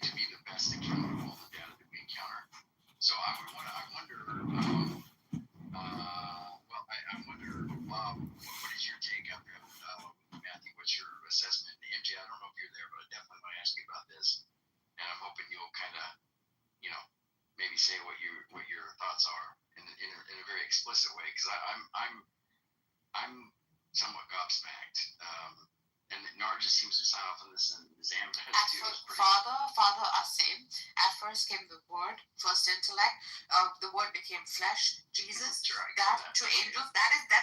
to be the best account of all the data that we encounter. So I wonder. I wonder, Bob, what is your take on Matthew? What's your assessment? MJ, I don't know if you're there, but I definitely want to ask you about this, and I'm hoping you'll kind of, maybe say what your thoughts are in a very explicit way, because I'm somewhat gobsmacked. And Narja seems to sign off on this, and Zam has too. Father are same. At first came the word, first intellect. The word became flesh, Jesus. Sure, that to angels.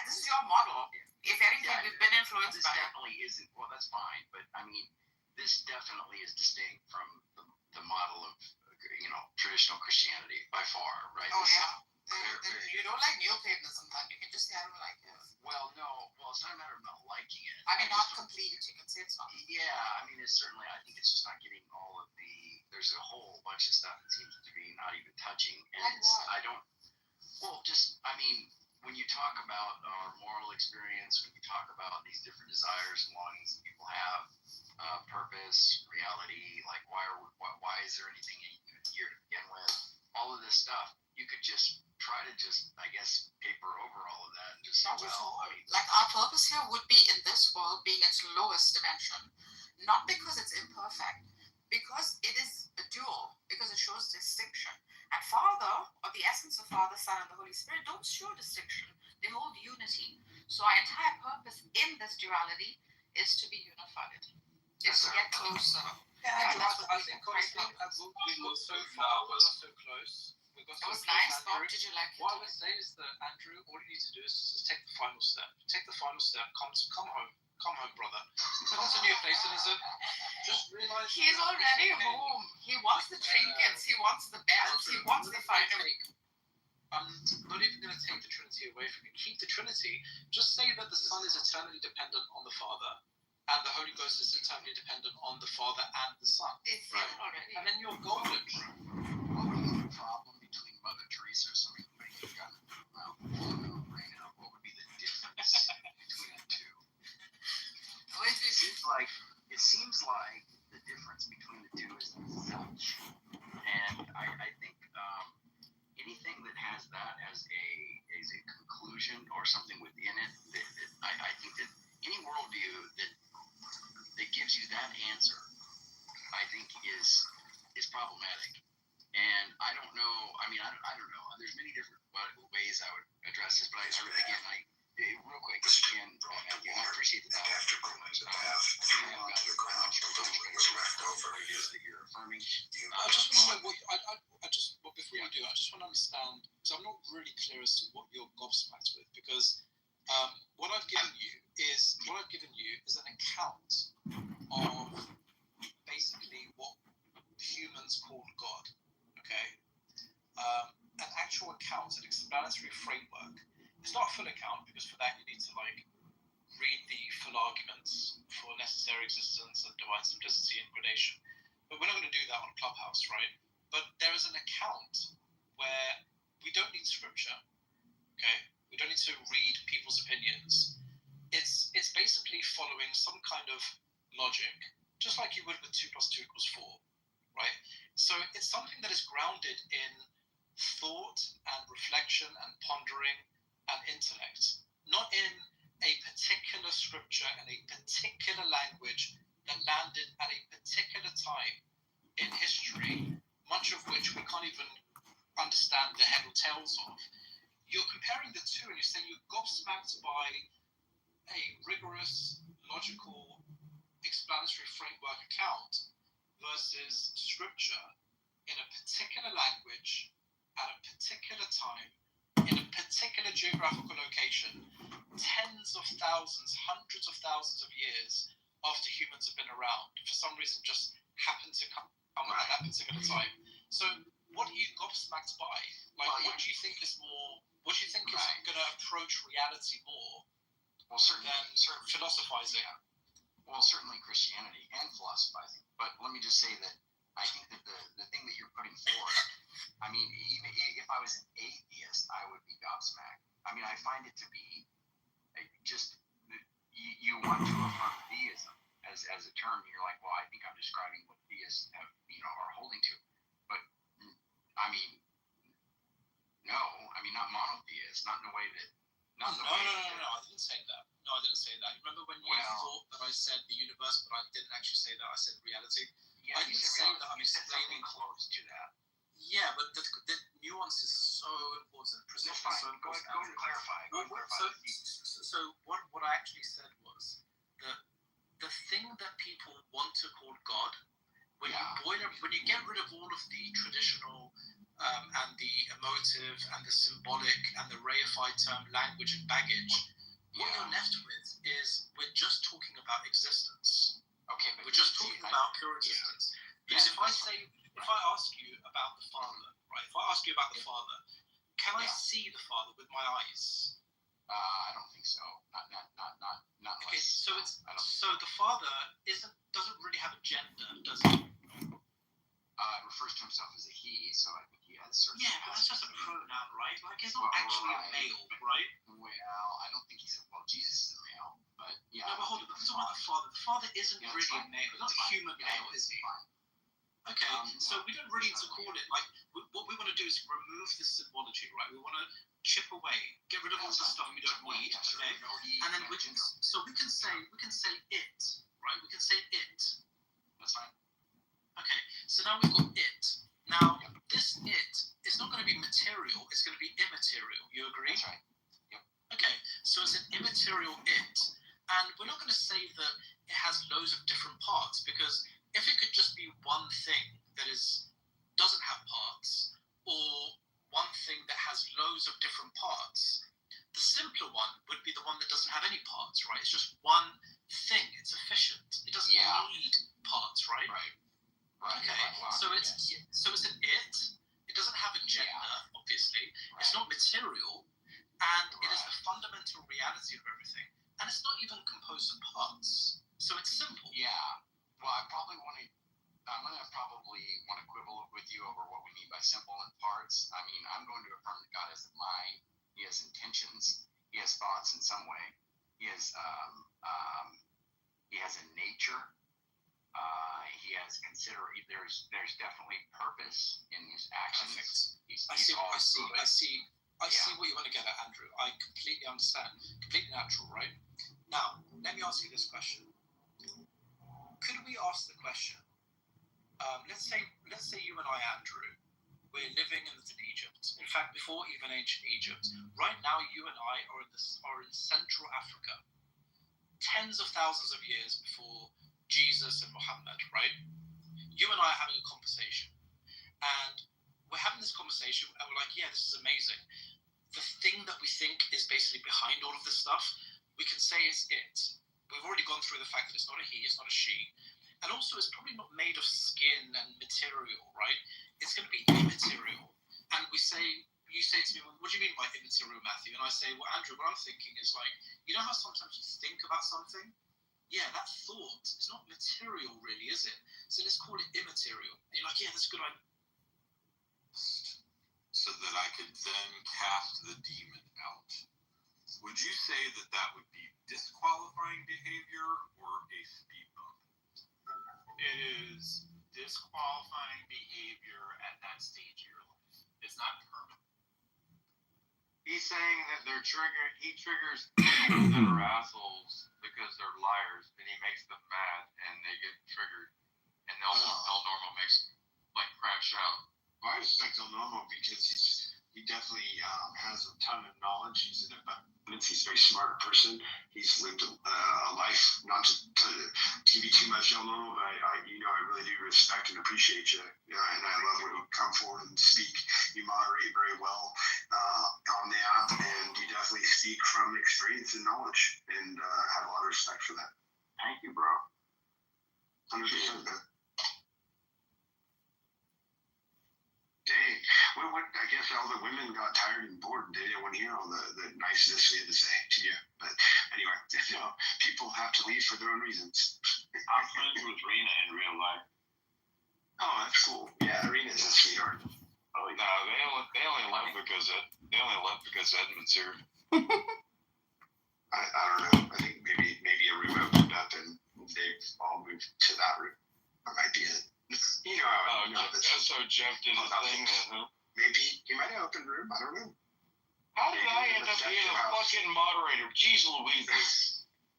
This is your model. If anything, we've been influenced by. This definitely isn't. Well, that's fine, but I mean, this definitely is distinct from the model of traditional Christianity by far, right? Oh yeah. You don't like Neoplatonism, then you can just say I don't like it. Well, no. Well, it's not a matter of not liking it. I mean, not complete. You can say it's not. Yeah, I mean, it's certainly. I think it's just not getting all of the. There's a whole bunch of stuff that seems to be not even touching, and like it's. What? I don't. Well, just. I mean, when you talk about our moral experience, when you talk about these different desires and longings that people have, purpose, reality, like why is there anything here to begin with? All of this stuff, you could just try to I guess, paper over all of that and just say, like our purpose here would be in this world being its lowest dimension, not because it's imperfect, because it is a dual, because it shows distinction. And Father, or the essence of Father, Son, and the Holy Spirit, don't show distinction. They hold unity. So our entire purpose in this duality is to be unified. Is to get closer. Yeah, I think honestly, we got so far, we got so close. It was nice, Bob. Did you like it? What I would say is that, Andrew, all you need to do is just take the final step. Take the final step. Come home. Come home, brother. Come to Neoplatonism. Just realize he's already home. He wants the trinkets. He wants the bells. He wants the finery. I'm not even going to take the Trinity away from you. Keep the Trinity. Just say that the Son is eternally dependent on the Father, and the Holy Ghost is eternally dependent on the Father and the Son. It's right. Already. And then you're golden. What was the problem between Mother Teresa or somebody who might have gotten right now? What would be the difference between the two? It seems like the difference between the two is zilch. And I think anything that has that as a conclusion or something within it, I think that any worldview that gives you that answer, I think is problematic. And I don't know. I mean, I don't know. There's many different ways I would address this, but real quick, if you can, Matthew, I appreciate the dialogue. After cleanse the path, your ground children was left over. That you're affirming. I just want to know before you do, I just want to understand, because I'm not really clear as to what you're gobsmacked with, because what I've given you is an account of basically what humans called God. Okay, an actual account, an explanatory framework. It's not a full account, because for that you need to read the full arguments for necessary existence and divine simplicity and gradation. But we're not going to do that on Clubhouse, right? But there is an account where we don't need scripture. Okay, we don't need to read people's opinions. It's basically following some kind of logic, just like you would with 2 + 2 = 4, right? So it's something that is grounded in thought and reflection and pondering and intellect, not in a particular scripture and a particular language that landed at a particular time in history, much of which we can't even understand the head or tails of. You're comparing the two and you're saying you're gobsmacked by a rigorous, logical, explanatory framework account versus scripture in a particular language at a particular time in a particular geographical location, tens of thousands, hundreds of thousands of years after humans have been around, for some reason just happened to come at that particular time. So what are you gobsmacked by? What do you think is going to approach reality more than philosophizing? Well, certainly Christianity and philosophizing. But let me just say that I think that the thing that you're putting forward, I mean, even if I was an atheist, I would be gobsmacked. I mean, I find it to be just, you want to affirm theism as a term. You're like, well, I think I'm describing what theists have, are not monotheist, not in a way that, not in No, the way I didn't say that. No, I didn't say that. You remember when you Well- thought that I said the universe, but I didn't actually say that. I said reality. Yeah, I you didn't said say reality. that I'm You said something explaining. close to that. Yeah, but the nuance is so important. Precision That's is fine. so Go important. ahead and clarify. Go ahead and clarify. So what I actually said was that the thing that people want to call God, when you get rid of all of the traditional and the emotive and the symbolic and the reified term language and baggage, what you're left with is we're just talking about existence. Okay, but We're just talking about pure existence. Because if I ask you about the Father, right? If I ask you about the Father, can I see the Father with my eyes? I don't think so. Not Okay, unless. so the Father doesn't really have a gender, does he? Refers to himself as a he, so I think he has certain. Yeah, but that's just a pronoun, right? Like he's not Well, actually a right. male, right? Well, I don't think he's Jesus is a male, but yeah. No, but hold on. Let's talk about the Father. The Father isn't Yeah, really that's a fine. male. He's not a That's human fine. male, is he? Fine. Okay, so we don't really need to call it like what we want to do is remove the symbology, right? We want to chip away, get rid of all the stuff we don't need, okay? And then we can say it, right? We can say it. That's fine. Okay, so now we've got it. Now this it is not going to be material; it's going to be immaterial. You agree? That's right. Okay, so it's an immaterial it, and we're not going to say that it has loads of different parts because if it could just be one thing that doesn't have parts, or one thing that has loads of different parts, the simpler one would be the one that doesn't have any parts, right? It's just one thing. It's efficient. It doesn't need parts, right? Right. Okay, so it's an it. It doesn't have a gender, obviously. Right. It's not material, and it is the fundamental reality of everything. And it's not even composed of parts. So it's simple. Yeah. Well, I'm gonna probably want to quibble with you over what we mean by simple and parts. I mean, I'm going to affirm that God has a mind. He has intentions. He has thoughts in some way. He has a nature. He has there's definitely purpose in his actions. I see what you want to get at, Andrew. I completely understand. Completely natural, right? Now, let me ask you this question. Could we ask the question? Let's say you and I, Andrew, we're living in Egypt. In fact, before even ancient Egypt. Right now, you and I are in Central Africa, tens of thousands of years before Jesus and Muhammad, right? You and I are having a conversation, and we're having this conversation, and we're like, yeah, this is amazing. The thing that we think is basically behind all of this stuff, we can say is it. We've already gone through the fact that it's not a he, it's not a she. And also, it's probably not made of skin and material, right? It's going to be immaterial. And you say to me, well, what do you mean by immaterial, Matthew? And I say, well, Andrew, what I'm thinking is like, you know how sometimes you think about something? Yeah, that thought is not material, really, is it? So let's call it immaterial. And you're like, yeah, that's a good idea. So that I could then cast the demon out. Would you say that would be disqualifying behavior or a speed bump? It is disqualifying behavior at that stage of your life. It's not permanent. He's saying that he triggers people that are assholes because they're liars, and he makes them mad, and they get triggered, and El Normo makes crash out. I respect El Normo because he definitely has a ton of knowledge. He's an abundance. He's a very smart person. He's lived a life, not to give you too much, El Normo, but I really do respect and appreciate you. And I love when you come forward and speak. You moderate very well on the app, and you definitely speak from experience and knowledge. And I have a lot of respect for that. Thank you, bro. 100%. Dang. What, I guess all the women got tired and bored. They didn't want to hear all the niceness we had to say to you. But anyway, people have to leave for their own reasons. I'm friends with Rena in real life. Oh, that's cool. Yeah, Arena's a sweetheart. Oh, no, they only left because Edmund's here. I don't know. I think maybe a room opened up and they've all moved to that room. That might be it. You know how So Jeff did his thing then, huh? maybe he might have opened a room. I don't know. How did I end up being a fucking moderator? Jeez Louise.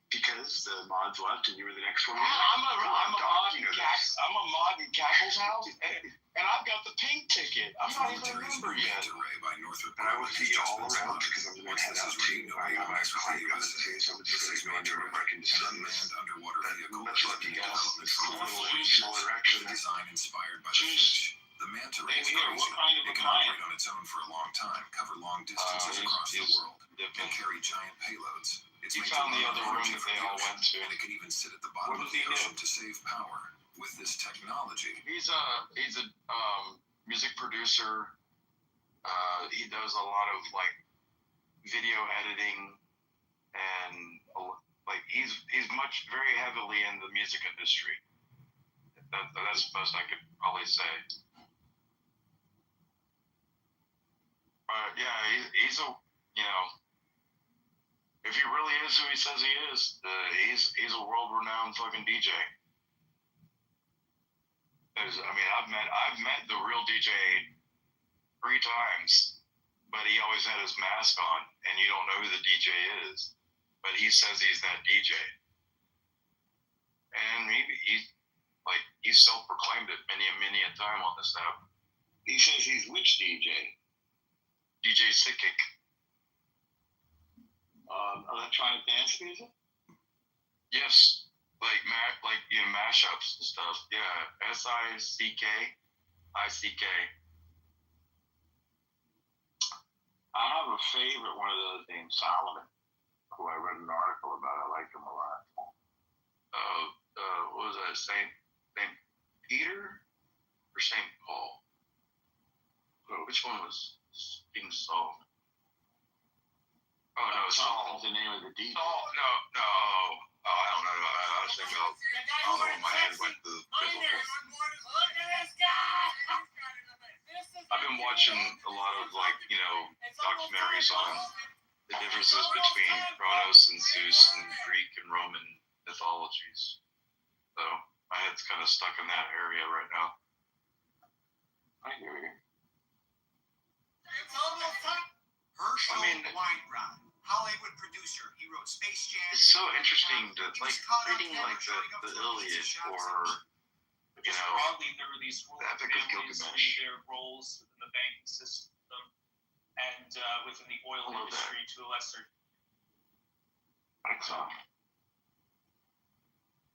Because the mods left and you were the next one. I'm a mod You in know I'm a mod in Cackle's house, and I've got the pink ticket. I'm not even a member yet. By Northrop And I will Grumman see has you just all been around spotted. because I'm going Once to head this out is ready, too. I nobody got will my mess with car the gun USA. too, so I'm just This going is to go into Manta where I can Ray, just an unmanned underwater vehicle much like in you guys. development for over 40 Little years. small With erection. a design inspired by the Jeez. fish. The Manta Ray is Same here. crazy. What kind of It a can client? operate on its own for a long time, cover long distances across the world, and carry giant payloads. It's He made found to the run other on room energy that from they the all ocean, went to. and it can even sit at the bottom What of does he the ocean do? to save power. With this technology, He's a music producer. He does a lot of like video editing, and like he's very heavily in the music industry. That's the best I could probably say. But yeah, he's a if he really is who he says he is, he's a world renowned fucking DJ. I've met the real DJ 3 times, but he always had his mask on, and you don't know who the DJ is, but he says he's that DJ, and he's self-proclaimed it many a time on this app. He says he's which DJ? DJ Sikik. Electronic dance music? Yes, mashups and stuff. Yeah, SICK. I have a favorite one of those named Solomon, who I read an article about. I like him a lot. What was that? Saint Peter or Saint Paul? Which one was being solved? Oh no, Saul. Is the name of the DJ. Saul. No. Oh, I don't know. I was thinking of. Oh, my head went to the biblical. I've been watching a lot of documentaries on the differences between Kronos and Zeus and Greek and Roman mythologies. So my head's kind of stuck in that area right now. I hear you. Herschel I mean- Weintraub, Hollywood producer. He wrote Space Jam. It's so interesting to reading the Iliad or Broadly, there were these rural the Epic of families Gilgamesh. in their roles within the banking system and within the oil I love that. industry to a lesser. Excellent.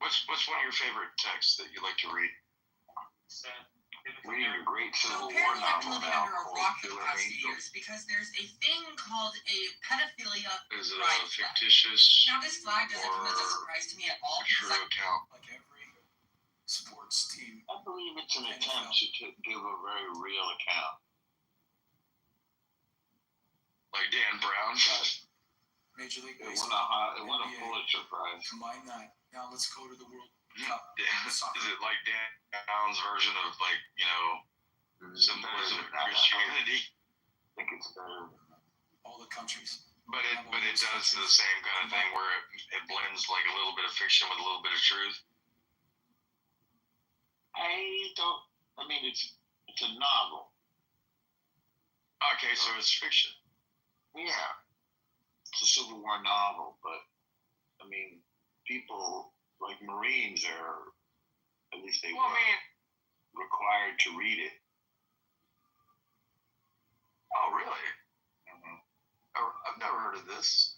What's one of your favorite texts that you like to read? extent. Reading a great Civil War Apparently, I've been novel living now under a called rock for the Killer past few Angel. years because there's a thing called a pedophilia. Is it Right. a fictitious Now, this flag doesn't come as a surprise to me at all or because true account? like every sports team, I believe it's an attempt to give a very real account. Like Dan Brown? Major League It Baseball, won a NBA. Pulitzer Prize. Combine that. Now let's go to the World Dan, Cup. is it like Dan Brown's version of symbolism of Christianity? I think it's better. All the countries. But it does the same kind of thing where it blends like a little bit of fiction with a little bit of truth. It's a novel. Okay, so it's fiction. Yeah. It's a Civil War novel, but, people like Marines are, at least they Well, were, required to read it. Oh really? I've never heard of this.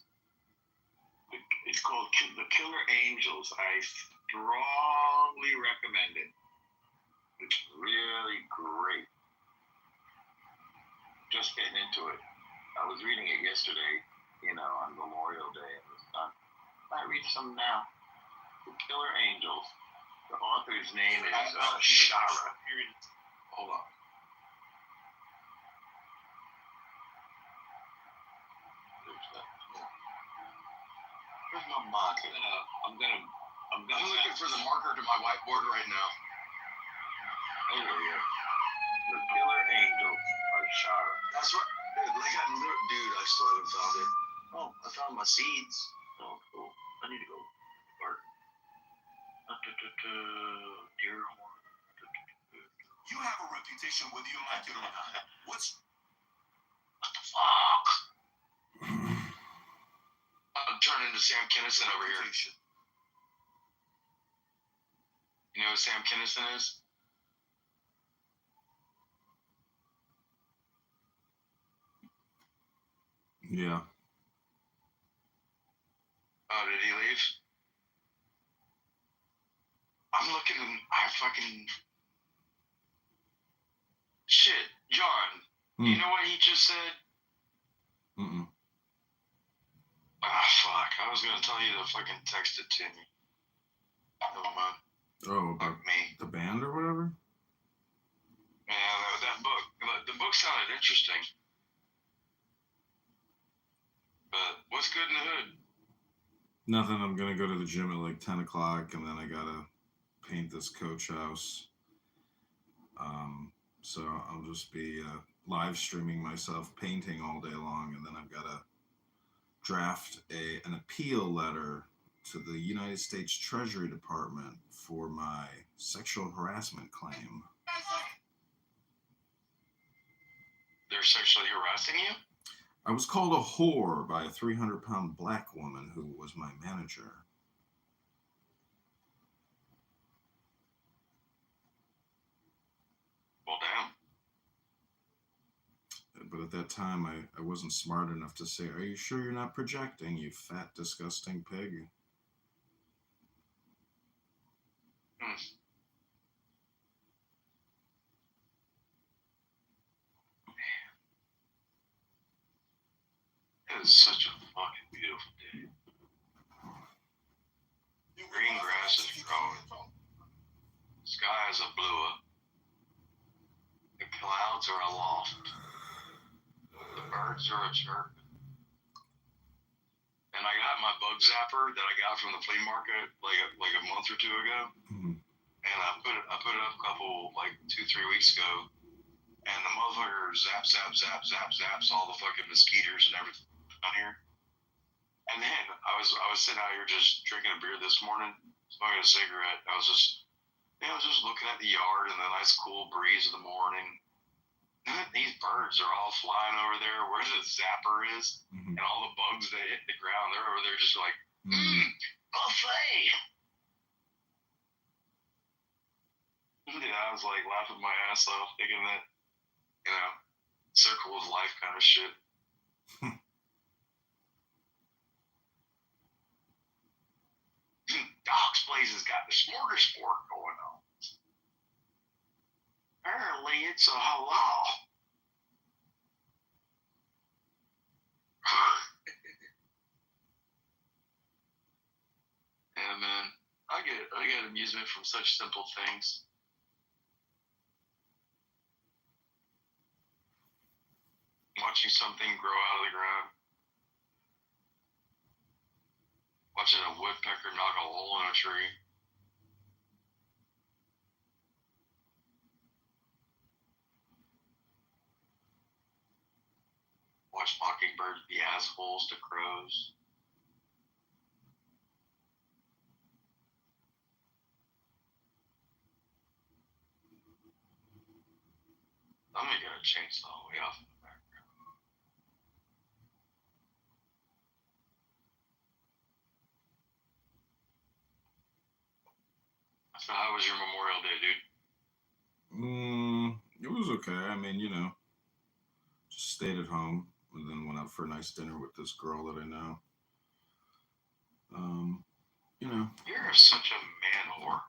It's called The Killer Angels. I strongly recommend it. It's really great. Just getting into it. I was reading it yesterday, on Memorial Day. It was done. I read some now. The Killer Angels. The author's name is Shara. Hold on. Where's my marker? I'm gonna. I'm looking for the marker to my whiteboard right now. Oh, yeah. The Killer Angels by Shara. That's right. Dude, I still haven't found it. Oh, I found my seeds. Oh, cool. I need to go start. Deer horn. You have a reputation whether you like it or not. What's Fuck! to Sam Kinison over here. You know who Sam Kinison is? Yeah. Oh, did he leave? I'm looking. I fucking shit, John. You know what he just said? Mm-mm. Ah, fuck. I was gonna tell you to fucking text it to me. Never mind. Oh, about Fuck me. the band or whatever? Yeah, that book. The book sounded interesting. But what's good in the hood? Nothing. I'm going to go to the gym at like 10 o'clock, and then I got to paint this coach house. So I'll just be live streaming myself painting all day long, and then I've got to draft an appeal letter to the United States Treasury Department for my sexual harassment claim. They're sexually harassing you? I was called a whore by a 300-pound black woman who was my manager. Well, damn. But at that time, I wasn't smart enough to say, "Are you sure you're not projecting, you fat, disgusting pig?" It is such a fucking beautiful day. Green grass is growing. Skies are bluer. The clouds are aloft. The birds are a chirping. And I got my bug zapper that I got from the flea market like a month or two ago. Mm-hmm. And I put it up a couple, like 2-3 weeks ago. And the motherfucker zaps all the fucking mosquitoes and everything down here. And then I was sitting out here just drinking a beer this morning, smoking a cigarette. I was just looking at the yard and the nice cool breeze of the morning. And these birds are all flying over there where the zapper is, and all the bugs that hit the ground, they're over there just like, buffet. Yeah, I was like laughing my ass off, thinking that, circle of life kind of shit. Doc's Place has got the smorgasbord going on. Apparently, it's a halal. Yeah, man, I get amusement from such simple things. Watching something grow out of the ground. Watching a woodpecker knock a hole in a tree. Watch mockingbirds be assholes to crows. I'm gonna get a chainsaw way off in the background. So how was your Memorial Day, dude? It was okay. I mean, just stayed at home and then went out for a nice dinner with this girl that I know. You're such a man whore.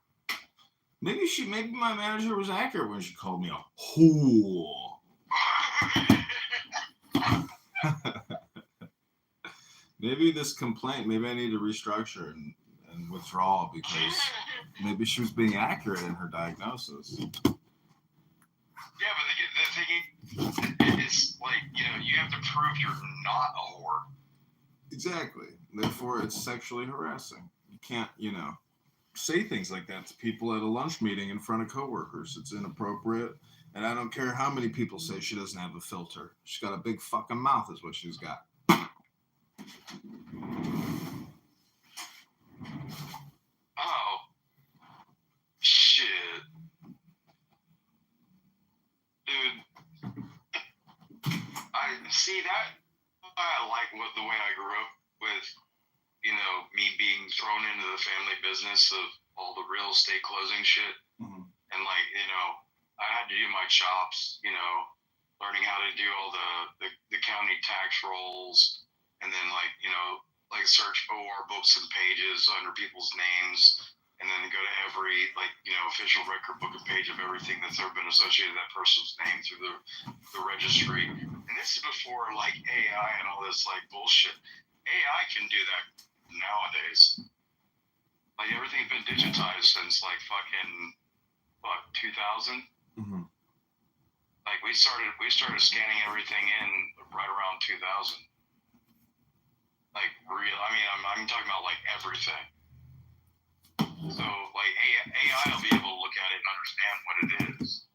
Maybe my manager was accurate when she called me a whore. Maybe this complaint, maybe I need to restructure and withdraw because maybe she was being accurate in her diagnosis. Yeah, but the thing is, like, you have to prove you're not a whore. Exactly. Therefore, it's sexually harassing. You can't, say things like that to people at a lunch meeting in front of coworkers. It's inappropriate. And I don't care how many people say she doesn't have a filter. She's got a big fucking mouth is what she's got. Oh. Shit. Dude. I see that. I like the way I grew up with, me being thrown into the family business of all the real estate closing shit. Mhm. And I had to do my chops, learning how to do all the county tax rolls, and then search OR books and pages under people's names, and then go to every official record book and page of everything that's ever been associated with that person's name through the registry. And this is before AI and all this bullshit. AI can do that nowadays. Everything's been digitized since fucking 2000. Mhm. We started scanning everything in right around 2000. I'm talking about everything. So AI will be able to look at it and understand what it is.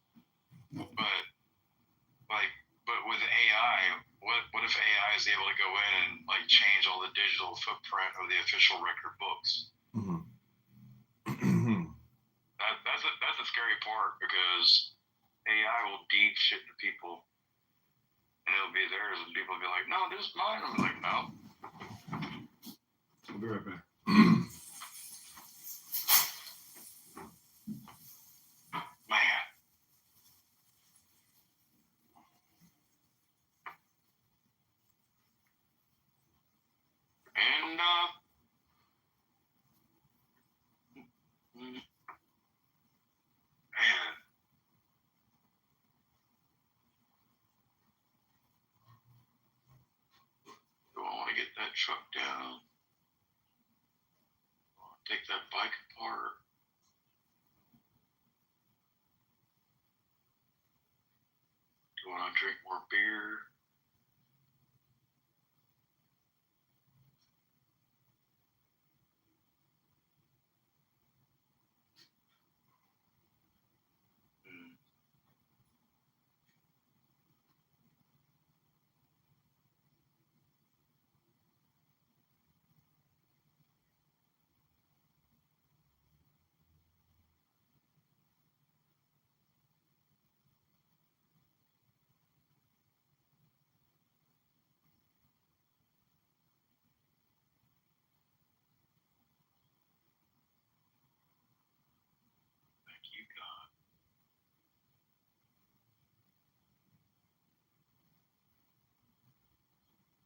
But with AI, what if AI is able to go in and change all the digital footprint of the official record books? Mhm. That's a scary part, because AI will deed shit to people, and it'll be theirs, and people will be like, "No, this is mine." I'm like, "No." I'll be right back. Man. And man, do I want to get that truck down? Take that bike apart? Do I want to drink more beer? Thank you, God.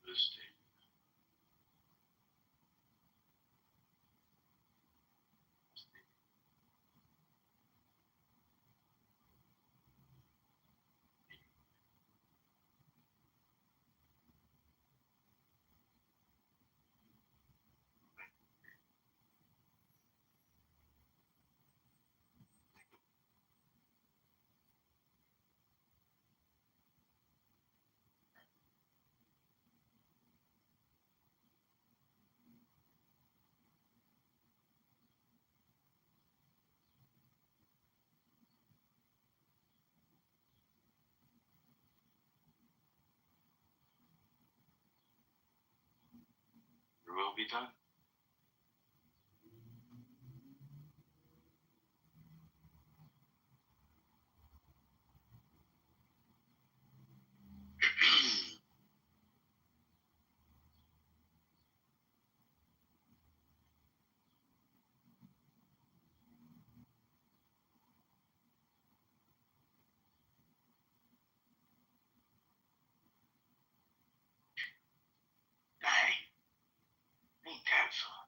This day. There will be time. Dang. Ain't that fun?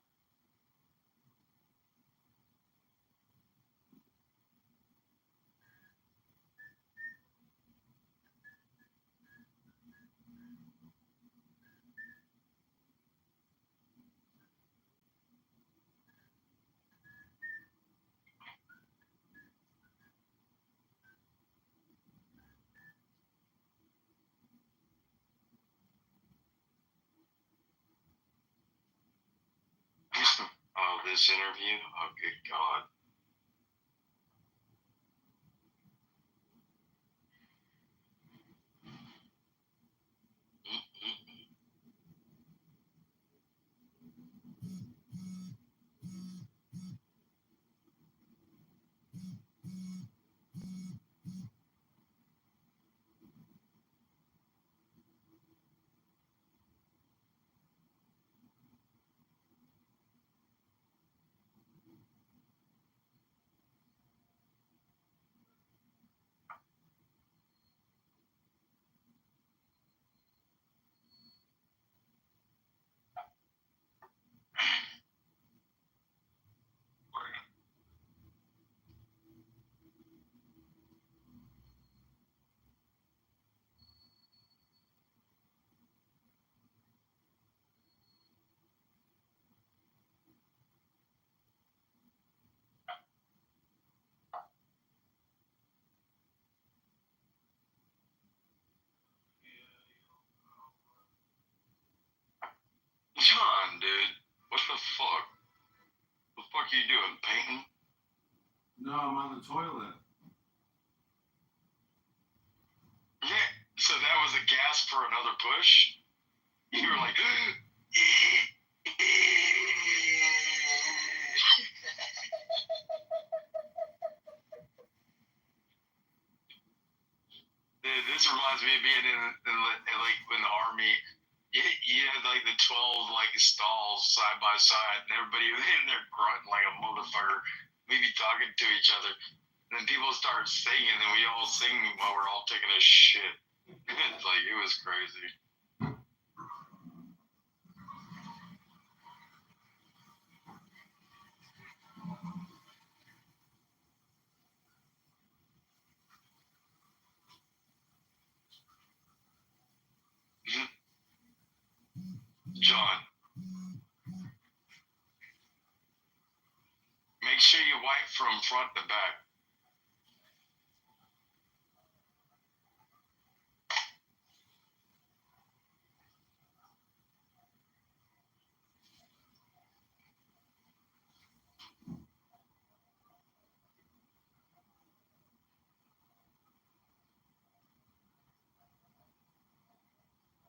Oh, this interview? Oh, good God. painting? No, I'm on the toilet. Yeah. So that was a gasp for another push? You were like, Dude, this reminds me of being in like in the army. You had like the 12 like stalls side by side, and everybody was in there grunting like a motherfucker, maybe talking to each other. And then people start singing, and we all sing while we're all taking a shit. It's like it was crazy. John, make sure you wipe from front to back.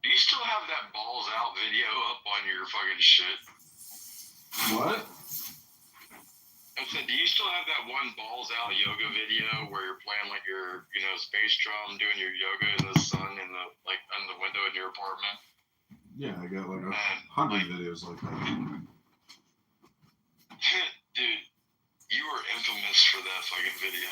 Do you still have that balls out video up on your fucking shit? What? I said, do you still have that one balls out yoga video where you're playing like your, space drum, doing your yoga in the sun in the on the window in your apartment? Yeah, I got like 100 And, videos like that. Dude, you were infamous for that fucking video.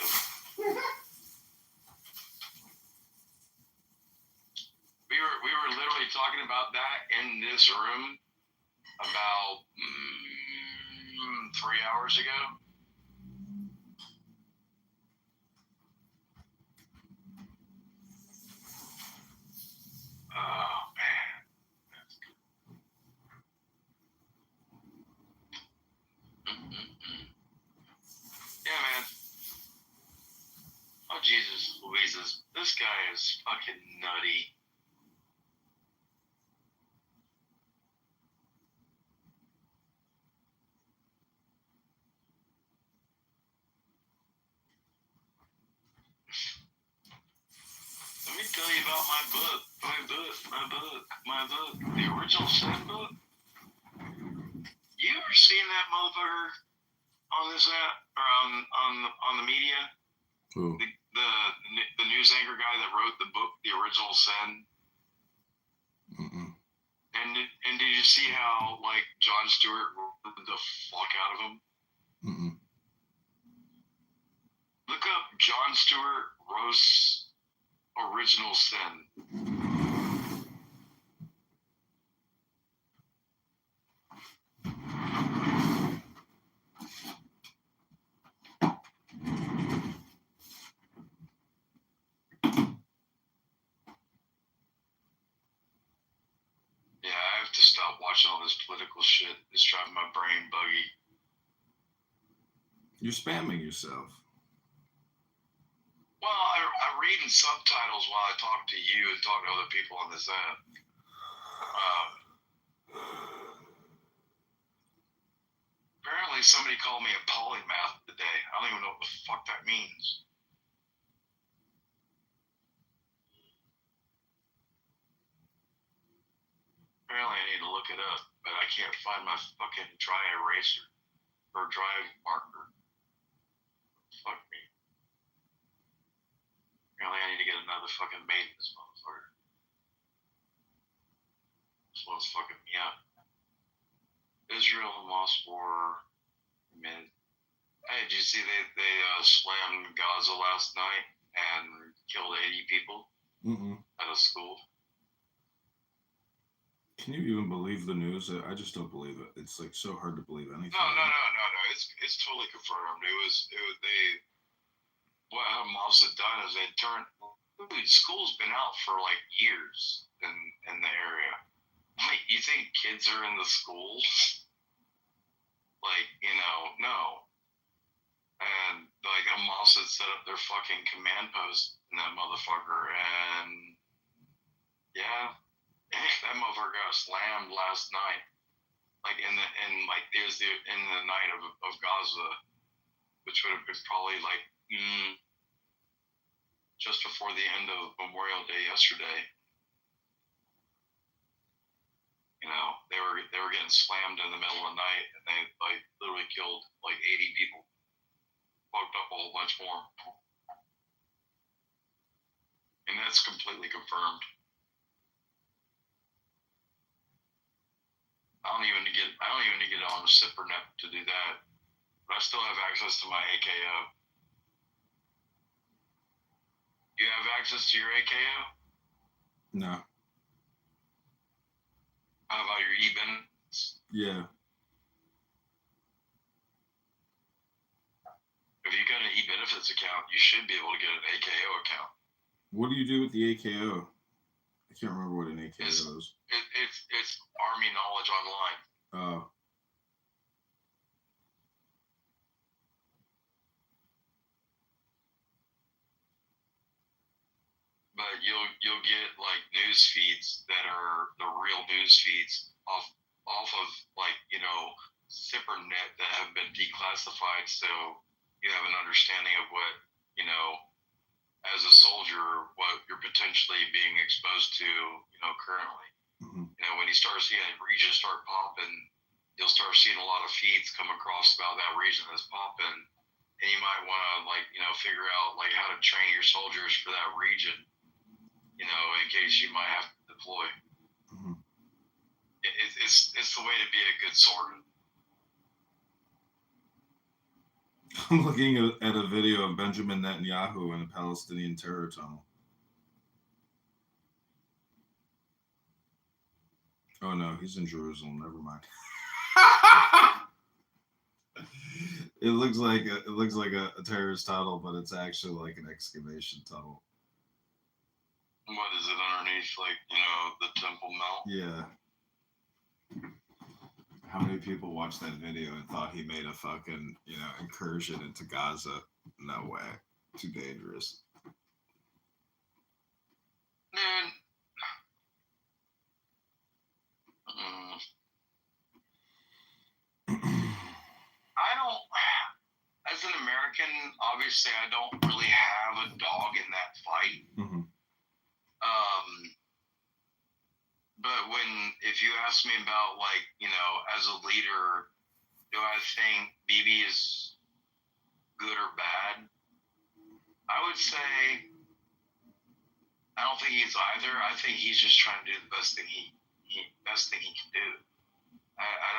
We were literally talking about that in this room about 3 hours ago. Oh man. Yeah, man. Oh Jesus Louises, this guy is fucking nutty. Let me tell you about my book. The original Sin book. You ever seen that motherfucker on this app or on the media? Who? The news anchor guy that wrote the book, The Original Sin. Mm-mm. And did you see how like Jon Stewart roasted the fuck out of him? Mm-mm. Look up Jon Stewart roasts Original Sin. Yeah, I have to stop watching all this political shit. It's driving my brain buggy. You're spamming yourself. Well, I read in subtitles while I talk to you and talk to other people on this app. Apparently somebody called me a polymath today. I don't even know what the fuck that means. Apparently I need to look it up, but I can't find my fucking dry eraser or dry marker. Fuck me. Apparently I need to get another fucking mate in this motherfucker. This one's fucking me up. Israel Hamas war. Man, hey, did you see they slammed Gaza last night and killed 80 people at a school? Can you even believe the news? I just don't believe it. It's like so hard to believe anything. No. It's totally confirmed. What Hamas had done is they turned. School's been out for like years in the area. Like, you think kids are in the schools? Like, no. And like Hamas had set up their fucking command post in that motherfucker, and yeah, that motherfucker got slammed last night. Like in the night of Gaza, which would have been probably like just before the end of Memorial Day yesterday. You know, they were getting slammed in the middle of the night, and they like literally killed like 80 people, fucked up a whole bunch more, and that's completely confirmed. I don't even need to get on the SIPRNet to do that, but I still have access to my AKO. You have access to your AKO? No. How about your eBin? Yeah. If you got an eBenefits account, you should be able to get an AKO account. What do you do with the AKO? I can't remember what an AKO is. It's Army Knowledge Online. Oh. But you'll get like news feeds that are the real news feeds off of like, you know, SIPRNet that have been declassified, so you have an understanding of what, you know, as a soldier, what you're potentially being exposed to, you know, currently. Mm-hmm. You know, when you start seeing a region start popping, you'll start seeing a lot of feeds come across about that region that's popping, and you might want to, like, you know, figure out like how to train your soldiers for that region, you know, in case you might have to deploy. Mm-hmm. It's the way to be a good sword. I'm looking at a video of Benjamin Netanyahu in a Palestinian terror tunnel. Oh no, he's in Jerusalem. Never mind. It looks like a terrorist tunnel, but it's actually like an excavation tunnel. What is it underneath, like, you know, the Temple Mount? Yeah. How many people watched that video and thought he made a fucking, you know, incursion into Gaza? No way. Too dangerous. Man. I don't, as an American, obviously I don't really have a dog in that fight. Mm-hmm. But if you ask me about, like, you know, as a leader, do I think Bibi is good or bad? I would say I don't think he's either. I think he's just trying to do the best thing he can do. I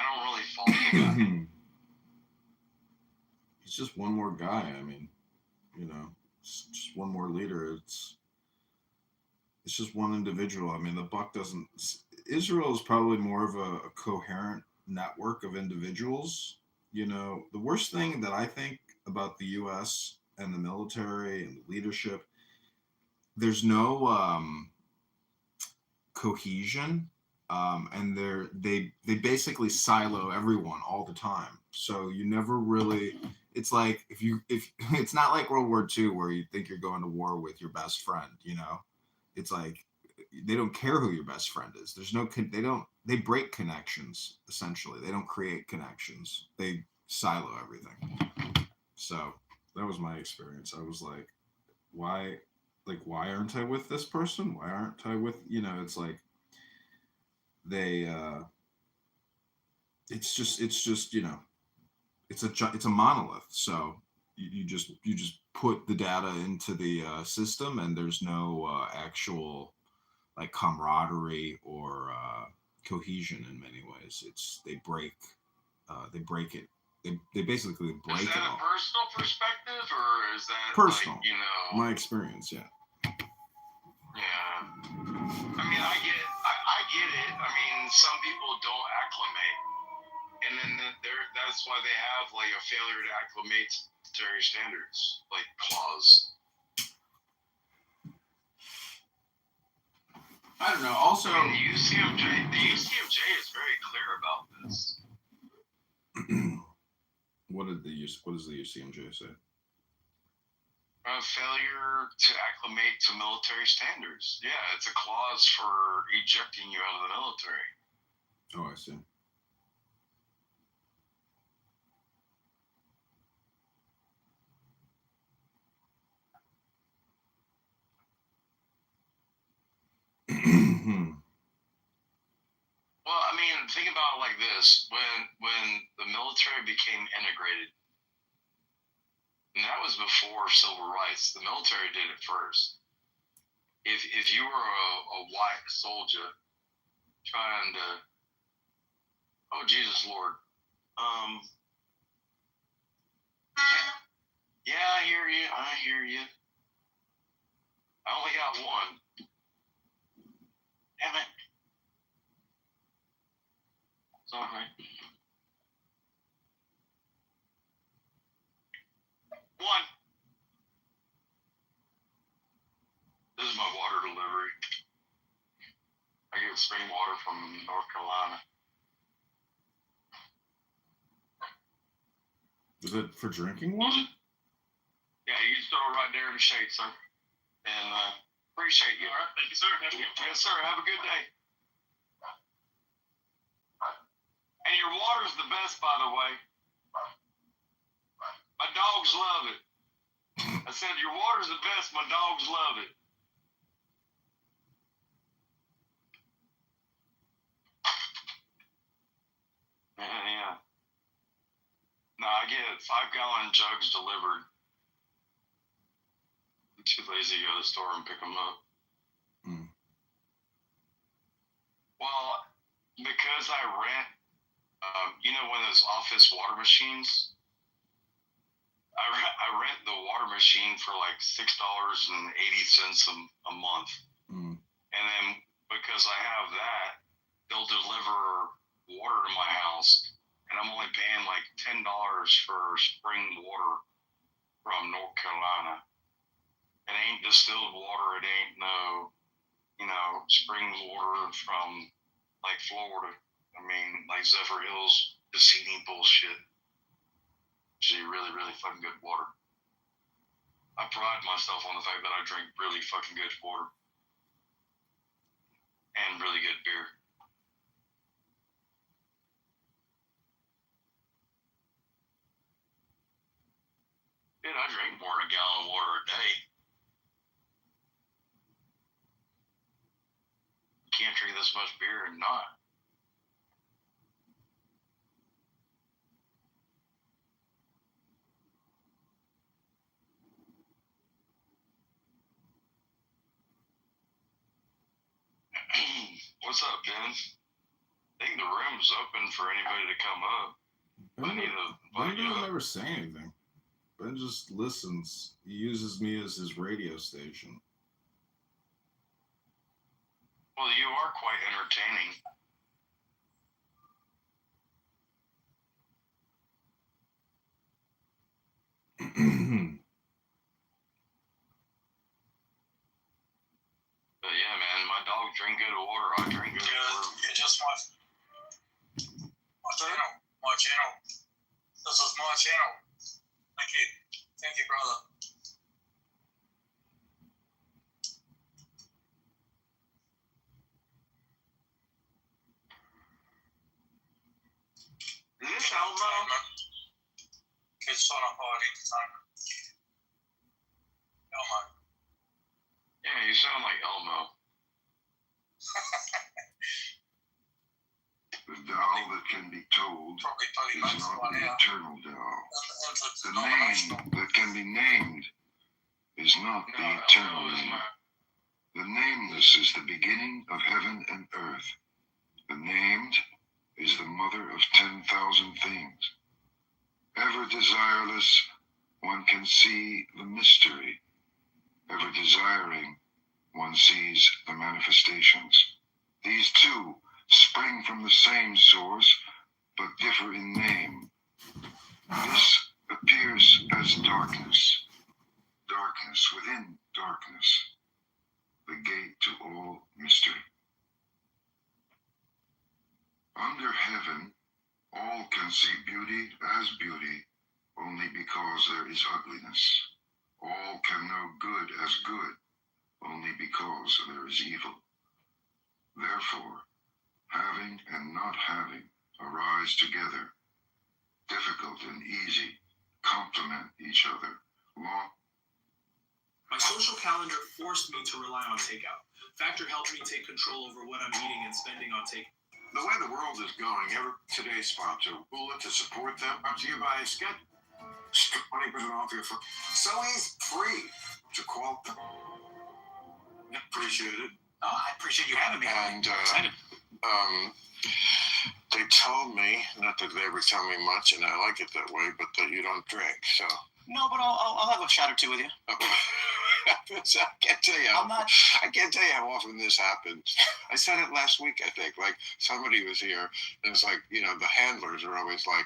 don't really follow the guy. He's just one more guy. I mean, you know, it's just one more leader. It's just one individual. I mean, the buck doesn't. Israel is probably more of a coherent network of individuals. You know, the worst thing that I think about the U.S. and the military and the leadership, there's no cohesion, and they basically silo everyone all the time. So you never really. It's like if it's not like World War II where you think you're going to war with your best friend. You know. It's like they don't care who your best friend is. They break connections, essentially. They don't create connections. They silo everything. So that was my experience. I was like, why aren't I with this person? Why aren't I with, you know, it's like it's just, you know, it's a monolith. So you just put the data into the system, and there's no actual like camaraderie or cohesion in many ways. They break it. They basically break it all. Is that a personal perspective, or is that personal? Like, you know, my experience, yeah. Yeah. I mean, I get it. I mean, some people don't acclimate, and then that's why they have like a failure to acclimate to standards, like clause. I don't know. Also, I mean, the UCMJ is very clear about this. What does the UCMJ say? Failure to acclimate to military standards. Yeah, it's a clause for ejecting you out of the military. Oh, I see. Well, I mean, think about it like this: when the military became integrated, and that was before civil rights. The military did it first. If you were a white soldier trying to, oh Jesus Lord, yeah, I hear you. I only got one. Damn it. Sorry. One. This is my water delivery. I get spring water from North Carolina. Is it for drinking water? Yeah, you can throw it right there in the shade, sir. And appreciate you. All right, thank you, sir. Have a good day. Yes, sir. Have a good day. And your water's the best, by the way. My dogs love it. I said your water's the best. My dogs love it. Yeah. No, I get 5-gallon jugs delivered. I'm too lazy to go to the store and pick them up. Well, because I rent, you know, one of those office water machines. I rent the water machine for like $6.80 a month, and then because I have that, they'll deliver water to my house, and I'm only paying like $10 for spring water from North Carolina. It ain't distilled water. It ain't no, spring water from like Florida. I mean, like Zephyr Hills, Piscini bullshit. Actually, really, really fucking good water. I pride myself on the fact that I drink really fucking good water and really good beer. Dude, I drink more than a gallon of water a day. You can't drink this much beer and not. What's up, Ben? I think the room's open for anybody to come up. Ben doesn't ever say anything. Ben just listens. He uses me as his radio station. Well, you are quite entertaining. But yeah, man, my dog drink good water. I drink good water. Yeah, just my channel. My channel. This is my channel. Thank you. Thank you, brother. Is this Elmo? Kids Son of Hard Entertainment. Elmo. Yeah, you sound like Elmo. The Tao that can be told is not the eternal Tao. The name that can be named is not the eternal name. The nameless is the beginning of heaven and earth. The named is the mother of 10,000 things. Ever desireless, one can see the mystery. Ever desiring, one sees the manifestations. These two spring from the same source, but differ in name. This appears as darkness. Darkness within darkness. The gate to all mystery. Under heaven, all can see beauty as beauty only because there is ugliness. All can know good as good only because there is evil. Therefore, having and not having arise together. Difficult and easy complement each other. My social calendar forced me to rely on takeout. Factor helps me take control over what I'm eating and spending on take. The way the world is going, today's sponsor, Bula, to support them, brought to you by Skip. 20% off your food. So he's free to call. Appreciate it. Oh, I appreciate you having me. And Excited. they told me, not that they ever tell me much, and I like it that way, but that you don't drink. So No, but I'll have a shot or two with you. I can't tell you. I'm not. I can't tell you how often this happens. I said it last week, I think. Like, somebody was here, and it's like, the handlers are always like,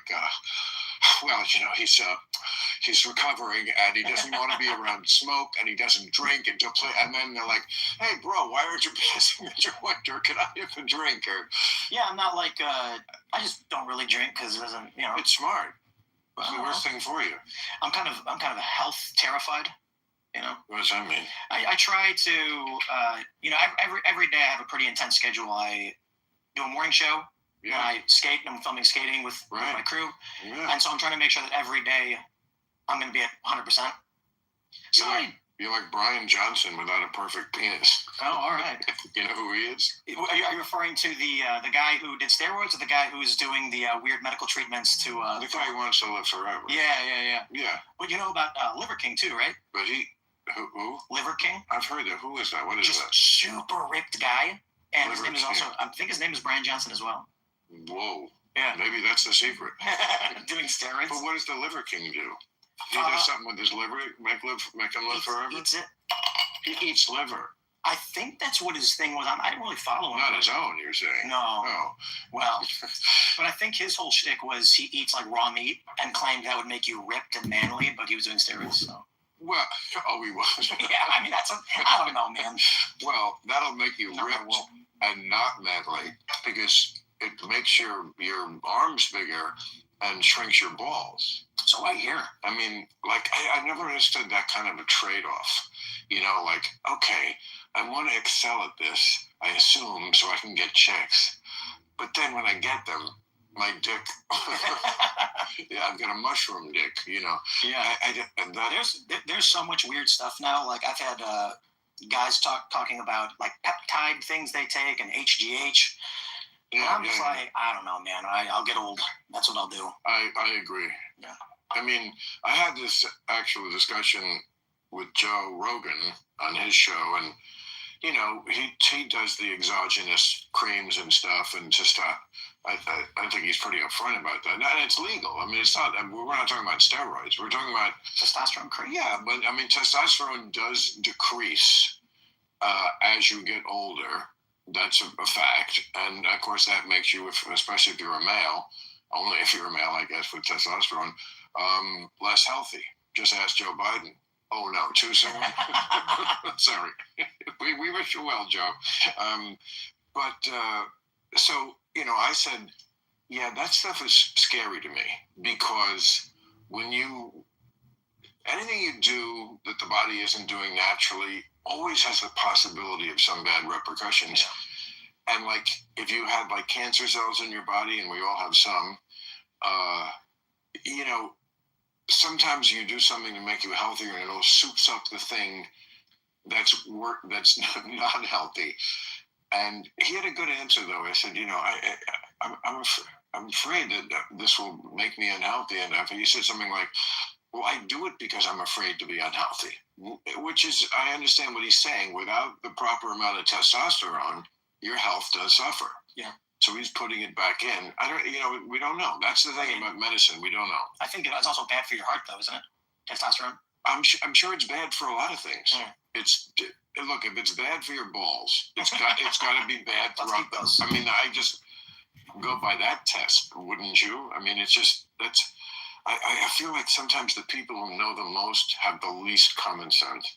well, he's recovering, and he doesn't want to be around smoke, and he doesn't drink, and then they're like, hey, bro, why aren't you passing me your winter? Can I have a drink? Or, Yeah, I'm not like. I just don't really drink because it doesn't. it's smart. It's the worst thing for you. I'm kind of health terrified. What does that mean? I try to, every day I have a pretty intense schedule. I do a morning show. Yeah. And I skate. And I'm filming skating with my crew. Yeah. And so I'm trying to make sure that every day I'm going to be at 100%. So You're like Brian Johnson without a perfect penis. Oh, all right. You know who he is? Are you referring to the guy who did steroids, or the guy who's doing the weird medical treatments to? The guy who wants to live forever. Yeah. Yeah. Well, you know about Liver King too, right? But who? Liver King. I've heard that. Who is that? What is Just that? super ripped guy, and his Liver name is King. also. I think his name is Brian Johnson as well. Whoa. Yeah. Maybe that's the secret. Doing steroids. But what does the Liver King do? He does something with his liver, make him live forever? Eats it. He eats liver. I think that's what his thing was. I didn't really follow him. Not his own, you're saying? No. Oh. Well, but I think his whole shtick was he eats like raw meat and claimed that would make you ripped and manly, but he was doing steroids, so. Well, he was. Yeah, I mean, I don't know, man. Well, that'll make you ripped and not manly because it makes your arms bigger and shrinks your balls. So I hear. I mean, like, I never understood that kind of a trade-off. Like, okay, I want to excel at this, I assume, so I can get chicks. But then when I get them, my dick, I've got a mushroom dick, Yeah. And that, There's so much weird stuff now. Like, I've had guys talking about, like, peptide things they take and HGH. I'm just like, I don't know, man. I'll get old. That's what I'll do. I agree. Yeah. I mean, I had this actual discussion with Joe Rogan on his show, and he does the exogenous creams and stuff, and just I think he's pretty upfront about that. And it's legal. I mean, it's not. We're not talking about steroids. We're talking about testosterone cream. Yeah, but I mean, testosterone does decrease as you get older. That's a fact, and of course that makes you, especially if you're a male, only if you're a male, I guess, with testosterone, less healthy. Just ask Joe Biden. Oh no, too soon. Sorry, we wish you well, Joe. So I said, yeah, that stuff is scary to me because anything you do that the body isn't doing naturally always has the possibility of some bad repercussions. Yeah. And like, if you had like cancer cells in your body, and we all have some, sometimes you do something to make you healthier and it'll soups up the thing that's not healthy. And he had a good answer though. I said, I'm afraid that this will make me unhealthy. And he said something like, well, I do it because I'm afraid to be unhealthy, which is, I understand what he's saying. Without the proper amount of testosterone, your health does suffer. Yeah. So he's putting it back in. We don't know. That's the thing about medicine. We don't know. I think it's also bad for your heart, though, isn't it? Testosterone. I'm sure it's bad for a lot of things. Yeah. Look, if it's bad for your balls, it's got to be bad throughout those. I mean, I just go by that test, wouldn't you? I mean, it's just I feel like sometimes the people who know the most have the least common sense.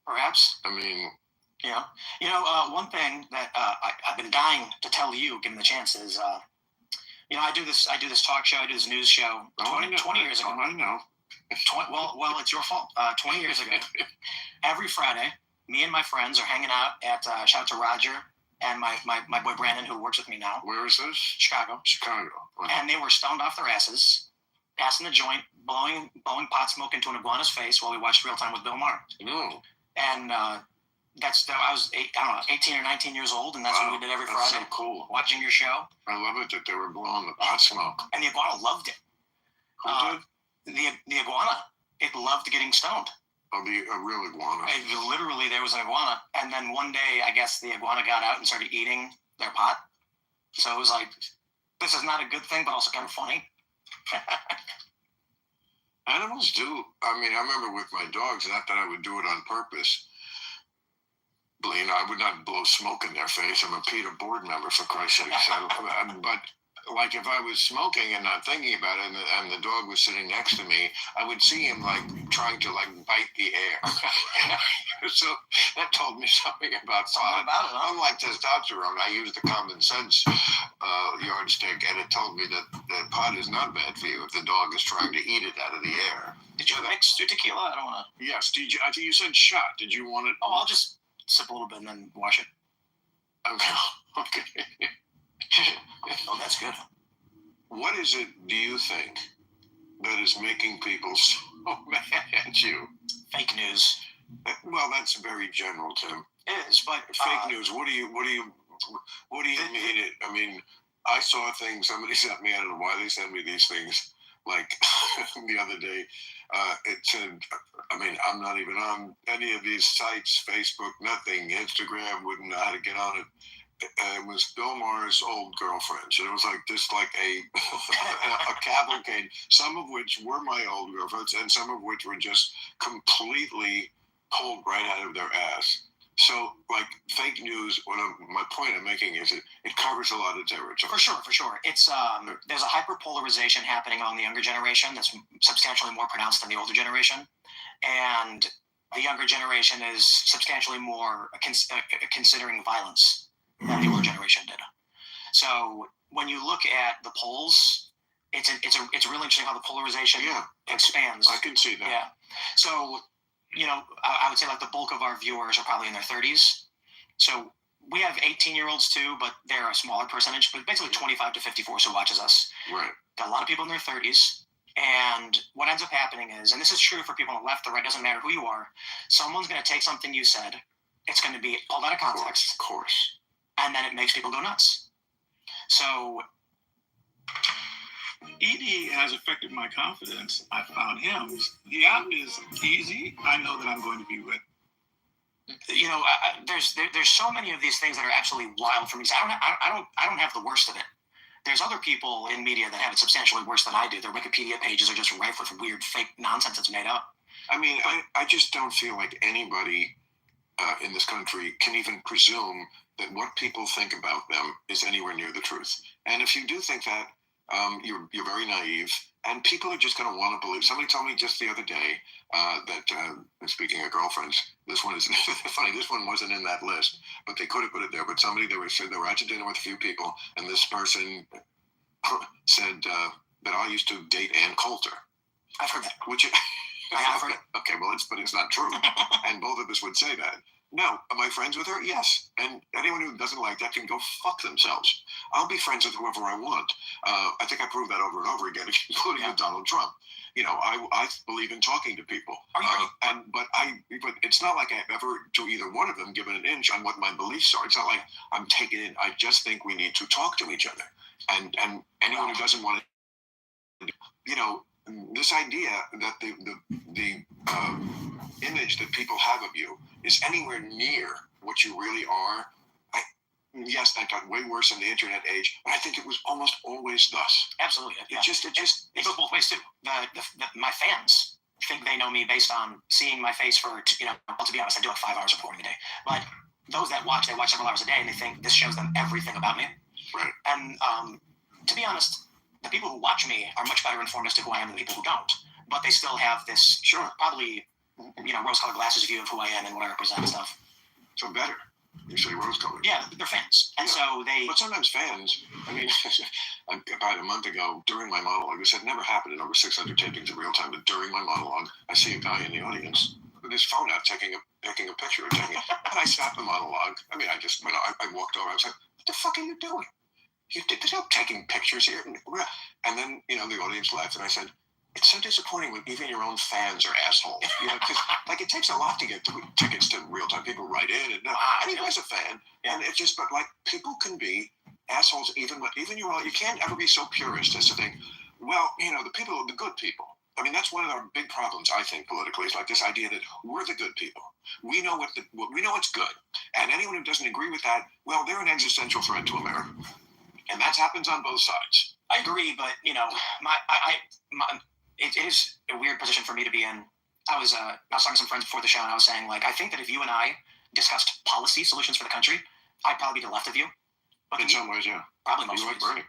Perhaps. I mean, yeah. One thing that I've been dying to tell you, given the chance, is, I do this talk show, I do this news show 20 years ago. I know. Well, it's your fault. 20 years ago, every Friday, me and my friends are hanging out at, shout out to Roger and my boy Brandon, who works with me now. Where is this? Chicago. Wow. And they were stoned off their asses, passing the joint, blowing pot smoke into an iguana's face while we watched Real Time with Bill Maher. No. And I was 18 or 19 years old, and that's what we did every That's Friday. so cool. Watching your show. I love it that they were blowing the pot smoke. And the iguana loved it. Who did? The iguana. It loved getting stoned. Oh, a real iguana. Literally, there was an iguana, and then one day, I guess the iguana got out and started eating their pot. So it was like, this is not a good thing, but also kind of funny. Animals do. I mean, I remember with my dogs, not that I would do it on purpose. But, you know, I would not blow smoke in their face. I'm a PETA board member, for Christ's sake. But like if I was smoking and not thinking about it, and the dog was sitting next to me, I would see him like trying to like bite the air. So that told me something about pot. Unlike testosterone, I used the common sense yardstick, and it told me that pot is not bad for you if the dog is trying to eat it out of the air. Did you mix your tequila? I don't want to. Yes. I think you said shot. Did you want it? Oh, I'll just sip a little bit and then wash it. Okay. Oh, that's good. What is it, do you think, that is making people so mad at you? Fake news. Well, that's very general, Tim. It is, but fake news. What do you mean? I mean, I saw things. Somebody sent me. I don't know why they sent me these things. Like the other day, it said. I mean, I'm not even on any of these sites. Facebook, nothing. Instagram, wouldn't know how to get on it. It was Bill Maher's old girlfriends. It was like this, like a cavalcade. Some of which were my old girlfriends, and some of which were just completely pulled right out of their ass. So, like fake news. My point I'm making is it covers a lot of territory. For sure. It's there's a hyperpolarization happening among the younger generation that's substantially more pronounced than the older generation, and the younger generation is substantially more considering violence than the older generation did. So when you look at the polls, it's really interesting how the polarization expands. I can see that. Yeah. So, you know, I would say like the bulk of our viewers are probably in their 30s. So we have 18-year-olds too, but they're a smaller percentage, but basically 25 to 54 who watches us. Right. Got a lot of people in their 30s. And what ends up happening is, and this is true for people on the left or right, doesn't matter who you are, someone's going to take something you said, it's going to be pulled out of context. Of course. And then it makes people go nuts. So ED has affected my confidence. I found him. The app is easy. I know that I'm going to be with. You know, there's so many of these things that are absolutely wild for me. So I don't have the worst of it. There's other people in media that have it substantially worse than I do. Their Wikipedia pages are just rife with weird fake nonsense that's made up. I mean, I just don't feel like anybody in this country can even presume that what people think about them is anywhere near the truth. And if you do think that, you're very naive, and people are just going to want to believe. Somebody told me just the other day that, speaking of girlfriends, this one is funny. This one wasn't in that list, but they could have put it there. But they were out to dinner with a few people, and this person said that I used to date Ann Coulter. I've heard that. Which I have heard it. Okay, well, it's not true, and both of us would say that. No, am I friends with her? Yes. And anyone who doesn't like that can go fuck themselves. I'll be friends with whoever I want. I think I proved that over and over again, including with Donald Trump. You know, I believe in talking to people. But it's not like I've ever, to either one of them, given an inch on what my beliefs are. It's not like I'm taking it. I just think we need to talk to each other. And anyone who doesn't want to, you know, this idea that the image that people have of you is anywhere near what you really are. Yes, that got way worse in the internet age, but I think it was almost always thus. Absolutely. It goes both ways too. My fans think they know me based on seeing my face for, you know, well, to be honest, I do like 5 hours of recording a day. But those that watch, they watch several hours a day, and they think this shows them everything about me. Right. And to be honest, the people who watch me are much better informed as to who I am than the people who don't. But they still have this, probably, you know, rose-colored glasses view of who I am and what I represent and stuff. So better. You say rose-colored. Yeah, they're fans. And so they... But sometimes fans, I mean, about a month ago, during my monologue, this had never happened in over 600 tapings in real time, but during my monologue, I see a guy in the audience with his phone out taking a picture of me. And I stopped the monologue. I mean, I walked over. I was like, what the fuck are you doing? You're taking pictures here. And then, you know, the audience laughed, and I said, it's so disappointing when even your own fans are assholes. You know, because like it takes a lot to get tickets to real time. People write in, and I mean, I was a fan, and it's just, but like people can be assholes even your own. You can't ever be so purist as to think, well, you know, the good people. I mean, that's one of our big problems, I think, politically, is like this idea that we're the good people. We know we know what's good, and anyone who doesn't agree with that, well, they're an existential threat to America, and that happens on both sides. I agree, but you know, it is a weird position for me to be in. I was talking to some friends before the show, and I was saying, like, I think that if you and I discussed policy solutions for the country, I'd probably be to the left of you. But in some ways, yeah. Probably most you like ways. Bernie.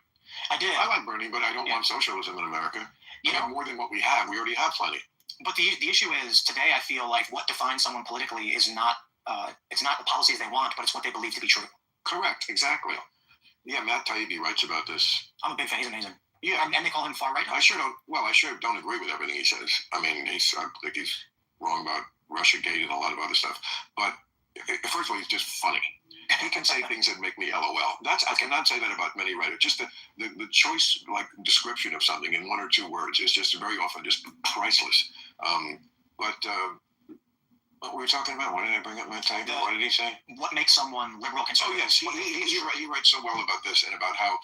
I did. I like Bernie, but I don't want socialism in America. You know, more than what we have. We already have plenty. But the issue is today, I feel like what defines someone politically is not it's not the policies they want, but it's what they believe to be true. Correct. Exactly. Yeah, Matt Taibbi writes about this. I'm a big fan. He's amazing. Yeah, and they call him far right. I sure don't agree with everything he says. I mean, I think he's wrong about Russiagate and a lot of other stuff. But first of all, he's just funny. He can say things that make me LOL. I cannot say that about many writers. Just the choice, like description of something in one or two words is just very often just priceless. What were we talking about? Why did I bring up Matt Taibbi? What did he say? What makes someone liberal conservative? Oh yes, he writes so well about this and about how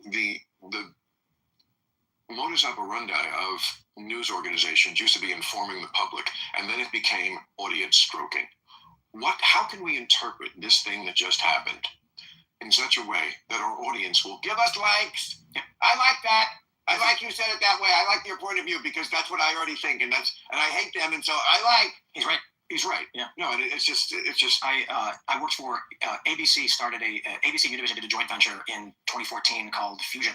the modus operandi of news organizations used to be informing the public, and then it became audience stroking. How can we interpret this thing that just happened in such a way that our audience will give us likes? I like that. I like you said it that way. I like your point of view because that's what I already think, and I hate them, and so I like. He's right. He's right. Yeah. No, it's just. I worked for ABC. Started ABC Univision did a joint venture in 2014 called Fusion,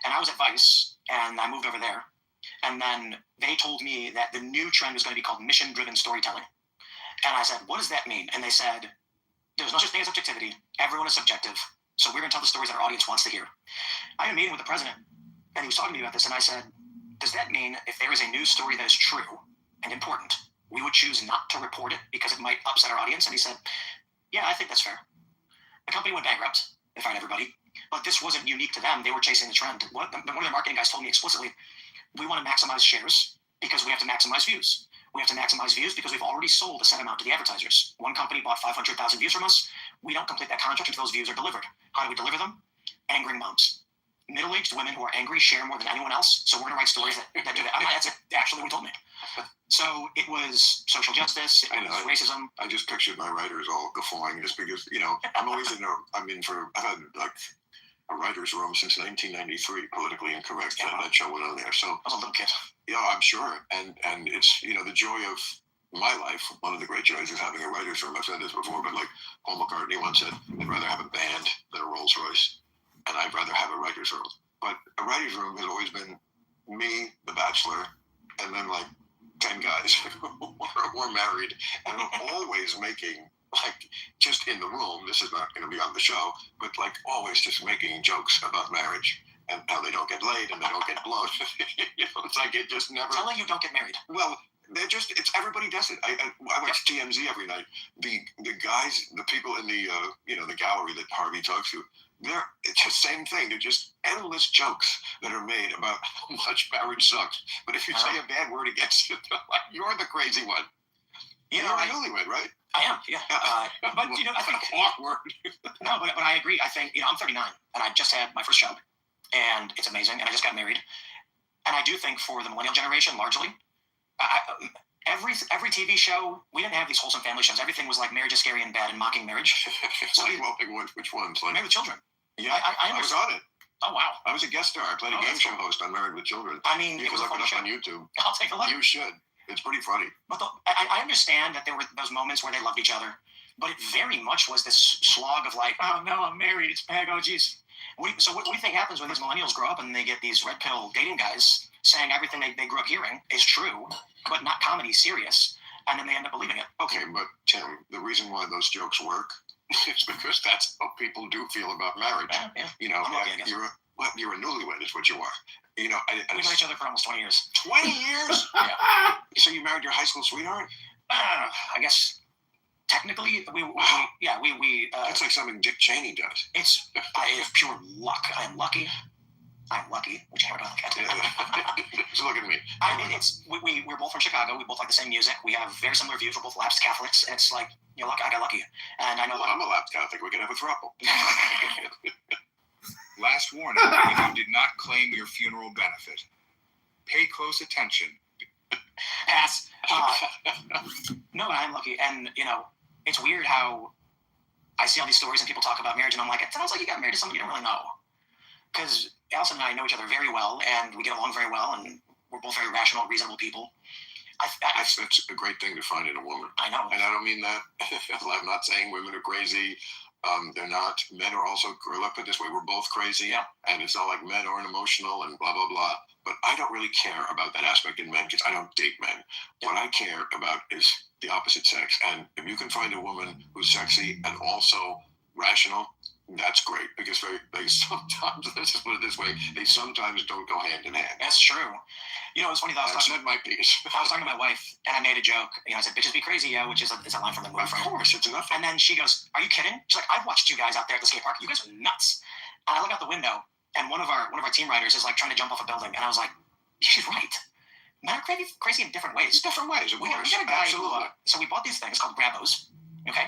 and I was at Vice, and I moved over there, and then they told me that the new trend was going to be called mission-driven storytelling. And I said, what does that mean? And they said, there's no such thing as objectivity. Everyone is subjective. So we're going to tell the stories that our audience wants to hear. I had a meeting with the president, and he was talking to me about this, and I said, does that mean if there is a news story that is true and important, we would choose not to report it because it might upset our audience? And he said, yeah, I think that's fair. The company went bankrupt. They fired everybody. But this wasn't unique to them. They were chasing the trend. One of the marketing guys told me explicitly, we want to maximize shares because we have to maximize views. We have to maximize views because we've already sold a set amount to the advertisers. One company bought 500,000 views from us. We don't complete that contract until those views are delivered. How do we deliver them? Angry moms. Middle-aged women who are angry share more than anyone else. So we're going to write stories that do that. That's actually what he told me. So it was social justice. It was racism. I just pictured my writers all guffawing just because, you know, I'm always I've had like a writer's room since 1993, politically incorrect. Yeah. That show went on there. So I was a little kid. Yeah, I'm sure. And it's, you know, the joy of my life, one of the great joys is having a writer's room. I've said this before, but like Paul McCartney once said, I'd rather have a band than a Rolls Royce. And I'd rather have a writer's room. But a writer's room has always been me, the bachelor, and then like 10 guys who were married and are always making, like, just in the room, this is not going to be on the show, but like always just making jokes about marriage. And how they don't get laid and they don't get blown. You know, it's like it just never. Telling you don't get married. Well, it's everybody does it. I watch TMZ every night. The guys, the people in the the gallery that Harvey talks to, it's the same thing. They're just endless jokes that are made about how much marriage sucks. But if you say a bad word against it, like, you're the crazy one. You're a newlywed, right? I am, yeah. But you know, I think awkward. No, but I agree. I think, you know, I'm 39 and I just had my first job. And it's amazing. And I just got married. And I do think for the millennial generation, largely, every TV show, we didn't have these wholesome family shows. Everything was like Marriage is Scary and Bad and mocking marriage. So which ones? Like, Married with Children. Yeah, I was on it. Oh, wow. I was a guest star. I played a game show host on Married with Children. I mean, you can look it up on YouTube. I'll take a look. You should. It's pretty funny. But I understand that there were those moments where they loved each other. But it very much was this slog of like, oh, no, I'm married. It's bad. Oh, geez. So what do you think happens when these millennials grow up and they get these red pill dating guys saying everything they grew up hearing is true, but not comedy, serious, and then they end up believing it? Okay, but Tim, the reason why those jokes work is because that's how people do feel about marriage. Yeah. You know, you're a newlywed is what you are. You know, we've known each other for almost 20 years. 20 years? Yeah. So you married your high school sweetheart? I guess. Technically, we that's like something Dick Cheney does. I have pure luck. I am lucky. I'm lucky, which I don't look at. Just look at me. I mean, we're both from Chicago. We both like the same music. We have very similar views. We're both lapsed Catholics, and it's like, you know, I got lucky, and I know. Well, I'm a lapsed Catholic. We can have a throuple. Last warning, if you did not claim your funeral benefit, pay close attention. Pass. No, I'm lucky, and you know, it's weird how I see all these stories and people talk about marriage, and I'm like, it sounds like you got married to somebody you don't really know. Because Allison and I know each other very well, and we get along very well, and we're both very rational, reasonable people. That's a great thing to find in a woman. I know. And I don't mean that. I'm not saying women are crazy. They're not. Men are also, let's put it this way, we're both crazy. Yeah. And it's not like men aren't emotional and blah, blah, blah. But I don't really care about that aspect in men because I don't date men. Yeah. What I care about is the opposite sex. And if you can find a woman who's sexy and also rational, that's great, because they sometimes, let's just put it this way, they sometimes don't go hand in hand. That's true. You know, it's funny that I was talking to my wife, and I made a joke. You know, I said, "Bitches be crazy," yeah, which is a line from the movie. Of course, it's enough. And then she goes, "Are you kidding?" She's like, "I've watched you guys out there at the skate park. You guys are nuts." And I look out the window, and one of our team riders is like trying to jump off a building, and I was like, "She's right. Men are crazy in different ways. Different ways, of we course. got a guy Absolutely. so we bought these things called Grabos. Okay,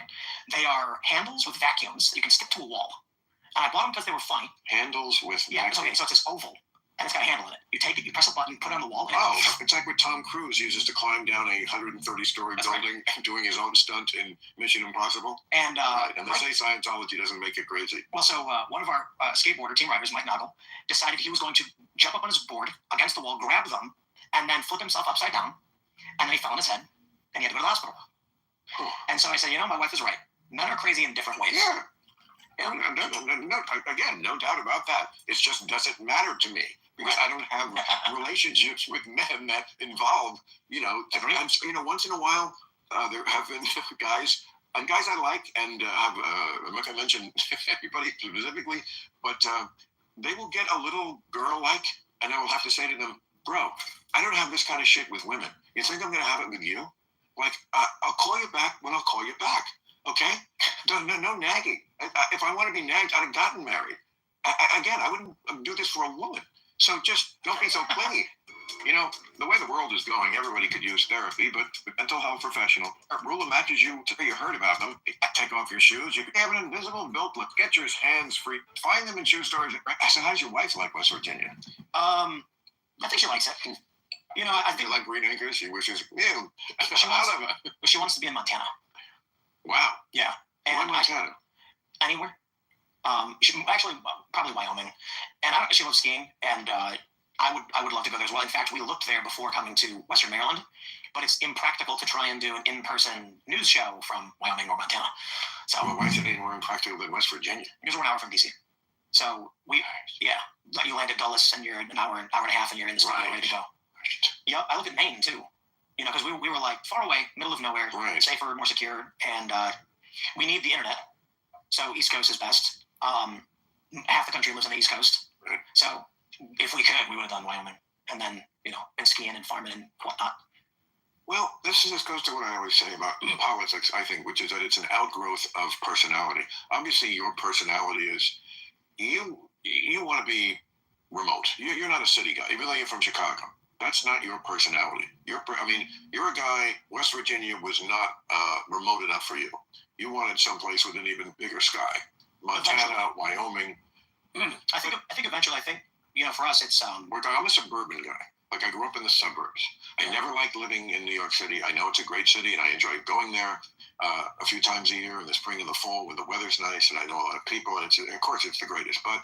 they are handles with vacuums that you can stick to a wall. And I bought them because they were funny. Handles with vacuums. Okay, so it's this oval, and it's got a handle in it. You take it, you press a button, put it on the wall. And it's like what Tom Cruise uses to climb down a 130-story building, right, doing his own stunt in Mission Impossible. And right. And they say Scientology doesn't make it crazy. Well, so one of our skateboarder team riders, Mike Noggle, decided he was going to jump up on his board against the wall, grab them, and then flip himself upside down. And then he fell on his head, and he had to go to the hospital. And so I said, you know, my wife is right. Men are crazy in different ways. Yeah. Again, no doubt about that. It just doesn't matter to me because I don't have relationships with men that involve, you know, once in a while there have been guys I like and I'm not going to mention everybody specifically, but they will get a little girl-like, and I will have to say to them, bro, I don't have this kind of shit with women. You think I'm going to have it with you? Like, I'll call you back when I'll call you back. Okay? No nagging. If I want to be nagged, I'd have gotten married. Again, I wouldn't do this for a woman. So just don't be so clingy. You know, the way the world is going, everybody could use therapy, but mental health professional, rule of matches you until you heard about them. Take off your shoes. You can have an invisible belt lip. Get your hands free. Find them in shoe stores. I said, how's your wife like West Virginia? I think she likes it. You know, I think like Green Acres. She wishes, she wants to be in Montana. Wow. Yeah. And Montana? Anywhere. She actually probably Wyoming, and she loves skiing, and I would love to go there as well. In fact, we looked there before coming to Western Maryland, but it's impractical to try and do an in-person news show from Wyoming or Montana. So why is it any more impractical than West Virginia? Because we're an hour from DC. So you land at Dulles, and you're an hour and a half, and you're in the studio ready to go. Right. Yep, I look at Maine too. You know, because we were like far away, middle of nowhere, right, safer, more secure, and we need the internet. So East Coast is best. Half the country lives on the East Coast. Right. So if we could, we would have done Wyoming, and then and skiing and farming and whatnot. Well, this goes to what I always say about politics, I think, which is that it's an outgrowth of personality. Obviously, your personality is you want to be remote. You're not a city guy, even though you're from Chicago. That's not your personality. You're a guy. West Virginia was not remote enough for you. You wanted someplace with an even bigger sky. Montana, Wyoming. I think eventually. For us, it's I'm a suburban guy. Like, I grew up in the suburbs. I never liked living in New York City. I know it's a great city, and I enjoy going there a few times a year in the spring and the fall when the weather's nice, and I know a lot of people, and of course it's the greatest. But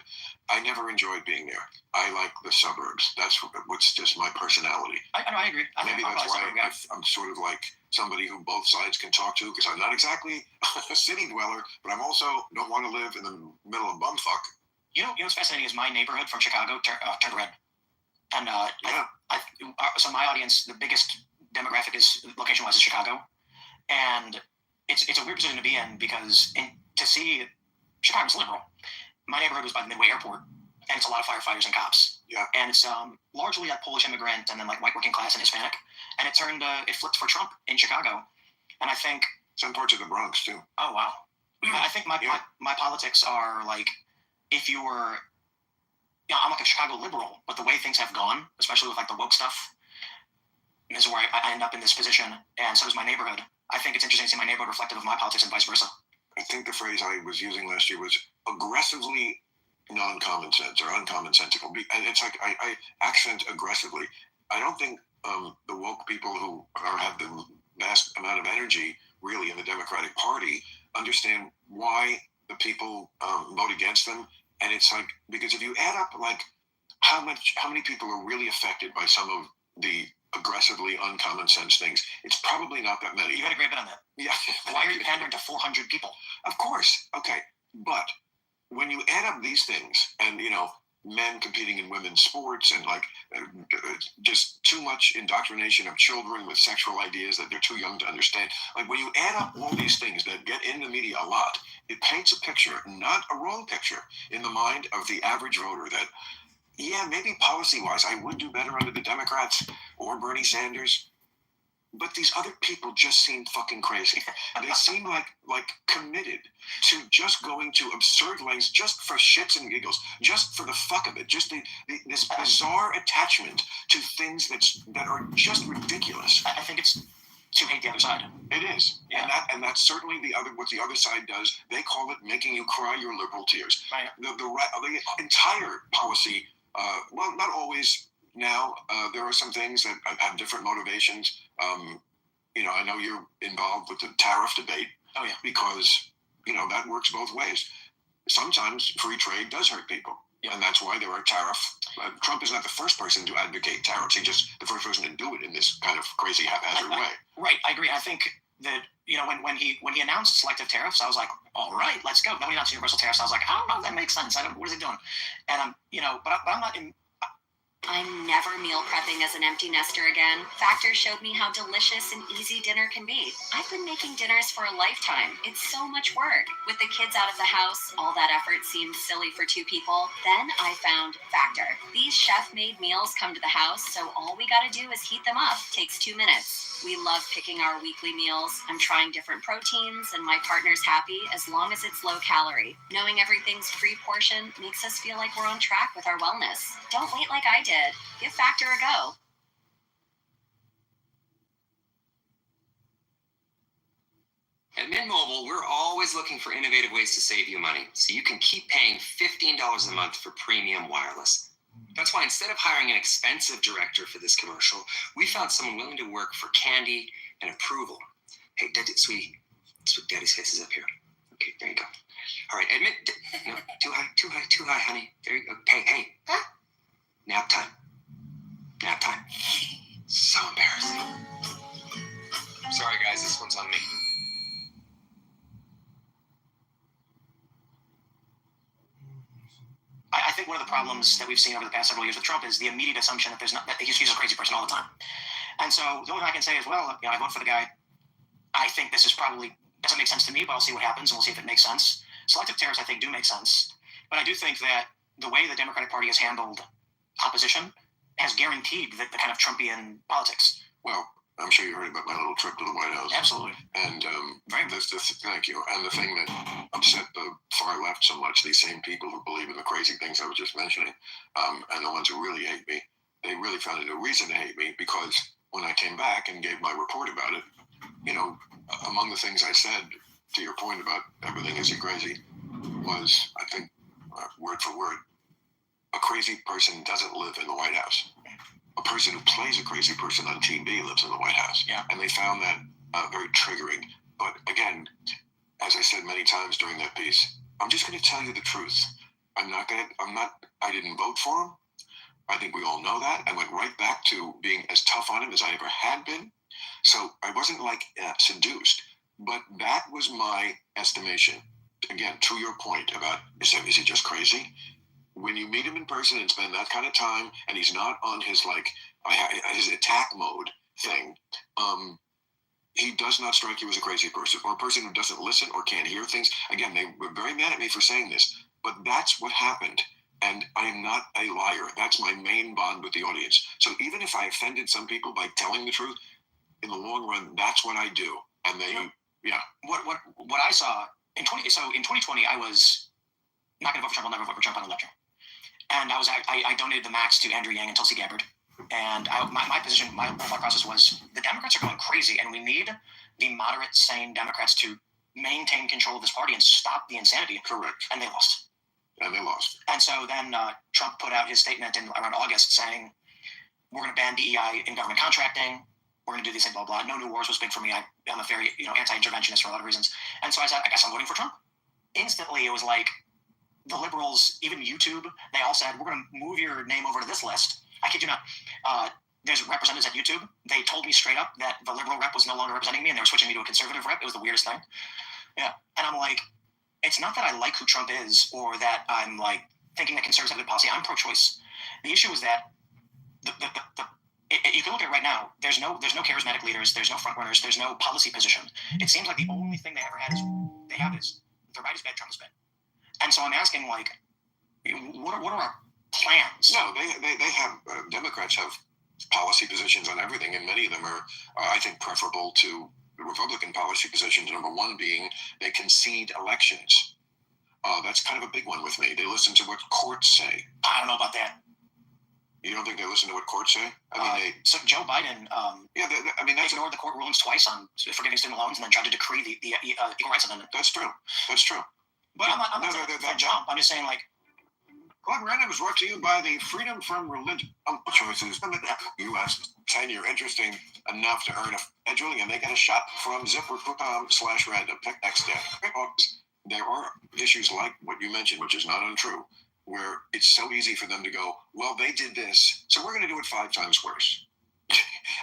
I never enjoyed being there. I like the suburbs. That's what's just my personality. I agree. Maybe that's why I'm sort of like somebody who both sides can talk to, because I'm not exactly a city dweller, but I'm also don't want to live in the middle of bumfuck. You know what's fascinating is my neighborhood from Chicago turned red. And so my audience, the biggest demographic is location-wise is Chicago, and it's a weird position to be in because to see Chicago's liberal. My neighborhood was by the Midway Airport, and it's a lot of firefighters and cops. Yeah. And it's largely like Polish immigrant and then like white working class and Hispanic, and it flipped for Trump in Chicago, and I think some parts of the Bronx too. Oh wow. I think my politics are like if you're I'm like a Chicago liberal, but the way things have gone, especially with like the woke stuff, is where I end up in this position, and so is my neighborhood. I think it's interesting to see my neighborhood reflective of my politics and vice versa. I think the phrase I was using last year was aggressively non-common sense or uncommonsensical. And it's like I accent aggressively. I don't think the woke people who have the vast amount of energy really in the Democratic Party understand why the people vote against them. And it's like, because if you add up like how many people are really affected by some of the aggressively uncommon sense things, it's probably not that many. You had a great bit on that. Yeah. Why are you pandering to 400 people? Of course. Okay. But when you add up these things and, men competing in women's sports and like just too much indoctrination of children with sexual ideas that they're too young to understand. Like when you add up all these things that get in the media a lot, it paints a picture, not a wrong picture, in the mind of the average voter that, yeah, maybe policy-wise I would do better under the Democrats or Bernie Sanders. But these other people just seem fucking crazy. They seem like committed to just going to absurd lengths just for shits and giggles, just for the fuck of it. Just this bizarre attachment to things that are just ridiculous. I think it's to hate the other side. It is. Yeah. And that's certainly what the other side does. They call it making you cry your liberal tears. Right. The entire policy, well, not always. Now, there are some things that have different motivations. I know you're involved with the tariff debate. Oh, yeah. Because, that works both ways. Sometimes free trade does hurt people. Yeah. And that's why there are tariffs. Trump is not the first person to advocate tariffs. He's just the first person to do it in this kind of crazy haphazard way. Right. I agree. I think that, when he announced selective tariffs, I was like, all right, let's go. Then when he announced universal tariffs, I was like, I don't know if that makes sense. What is he doing? And but I'm not in. I'm never meal prepping as an empty nester again. Factor showed me how delicious and easy dinner can be. I've been making dinners for a lifetime. It's so much work. With the kids out of the house, all that effort seemed silly for two people. Then I found Factor. These chef-made meals come to the house, so all we gotta do is heat them up. Takes 2 minutes. We love picking our weekly meals. I'm trying different proteins, and my partner's happy as long as it's low calorie. Knowing everything's pre-portioned makes us feel like we're on track with our wellness. Don't wait like I did. Give Factor a go. At Mint Mobile, we're always looking for innovative ways to save you money, so you can keep paying $15 a month for premium wireless. That's why instead of hiring an expensive director for this commercial, we found someone willing to work for candy and approval. Hey, sweetie, Daddy's face is up here. Okay, there you go. All right, admit, no, too high, honey. There you go. Hey, huh? Nap time. So embarrassing. Sorry, guys, this one's on me. I think one of the problems that we've seen over the past several years with Trump is the immediate assumption that he's a crazy person all the time. And so the only thing I can say is, well, I vote for the guy. I think this doesn't make sense to me, but I'll see what happens and we'll see if it makes sense. Selective tariffs, I think, do make sense. But I do think that the way the Democratic Party has handled opposition has guaranteed the kind of Trumpian politics. Well, I'm sure you heard about my little trip to the White House. Absolutely. And thank you. And the thing that upset the far left so much, these same people who believe in the crazy things I was just mentioning, and the ones who really hate me, they really found a new reason to hate me, because when I came back and gave my report about it, among the things I said, to your point about everything isn't crazy, was, I think, word for word, a crazy person doesn't live in the White House. A person who plays a crazy person on TV lives in the White House. Yeah. And they found that very triggering. But again, as I said many times during that piece, I'm just going to tell you the truth. I didn't vote for him. I think we all know that. I went right back to being as tough on him as I ever had been. So I wasn't seduced, but that was my estimation. Again, to your point about, is he just crazy? When you meet him in person and spend that kind of time, and he's not on his attack mode thing, he does not strike you as a crazy person or a person who doesn't listen or can't hear things. Again, they were very mad at me for saying this, but that's what happened. And I am not a liar. That's my main bond with the audience. So even if I offended some people by telling the truth, in the long run, that's what I do. And What I saw in 2020, I was not going to vote for Trump. I'll never vote for Trump on election. And I donated the max to Andrew Yang and Tulsi Gabbard. And my position, my thought process was the Democrats are going crazy, and we need the moderate, sane Democrats to maintain control of this party and stop the insanity. Correct. And they lost. And they lost. And so then Trump put out his statement in around August saying, we're going to ban DEI in government contracting. We're going to do these things, blah, blah. No new wars was big for me. I'm a very, anti-interventionist for a lot of reasons. And so I said, I guess I'm voting for Trump. Instantly, it was like the liberals, even YouTube, they all said, we're going to move your name over to this list. I kid you not. There's representatives at YouTube. They told me straight up that the liberal rep was no longer representing me and they were switching me to a conservative rep. It was the weirdest thing. Yeah. And I'm like, it's not that I like who Trump is or that I'm like thinking that conservatives have good policy. I'm pro-choice. The issue is that you can look at it right now. There's no charismatic leaders. There's no front runners. There's no policy position. It seems like the only thing they ever had is the right is bad, Trump is bad. And so I'm asking, like, what are our plans? No, they have Democrats have policy positions on everything, and many of them are, I think, preferable to the Republican policy positions. Number one being they concede elections. That's kind of a big one with me. They listen to what courts say. I don't know about that. You don't think they listen to what courts say? I mean, so Joe Biden, they ignored the court rulings twice on forgiving student loans, and then tried to decree the Equal Rights Amendment. That's true. That's true. But I'm not saying Trump. I'm just saying, like, Club Random is brought to you by the Freedom from Religion Choices U.S. saying you're interesting enough to earn a scheduling and they get a shot from zipper.com/random. Pick next day. There are issues like what you mentioned, which is not untrue, where it's so easy for them to go, well, they did this, so we're going to do it 5 times worse.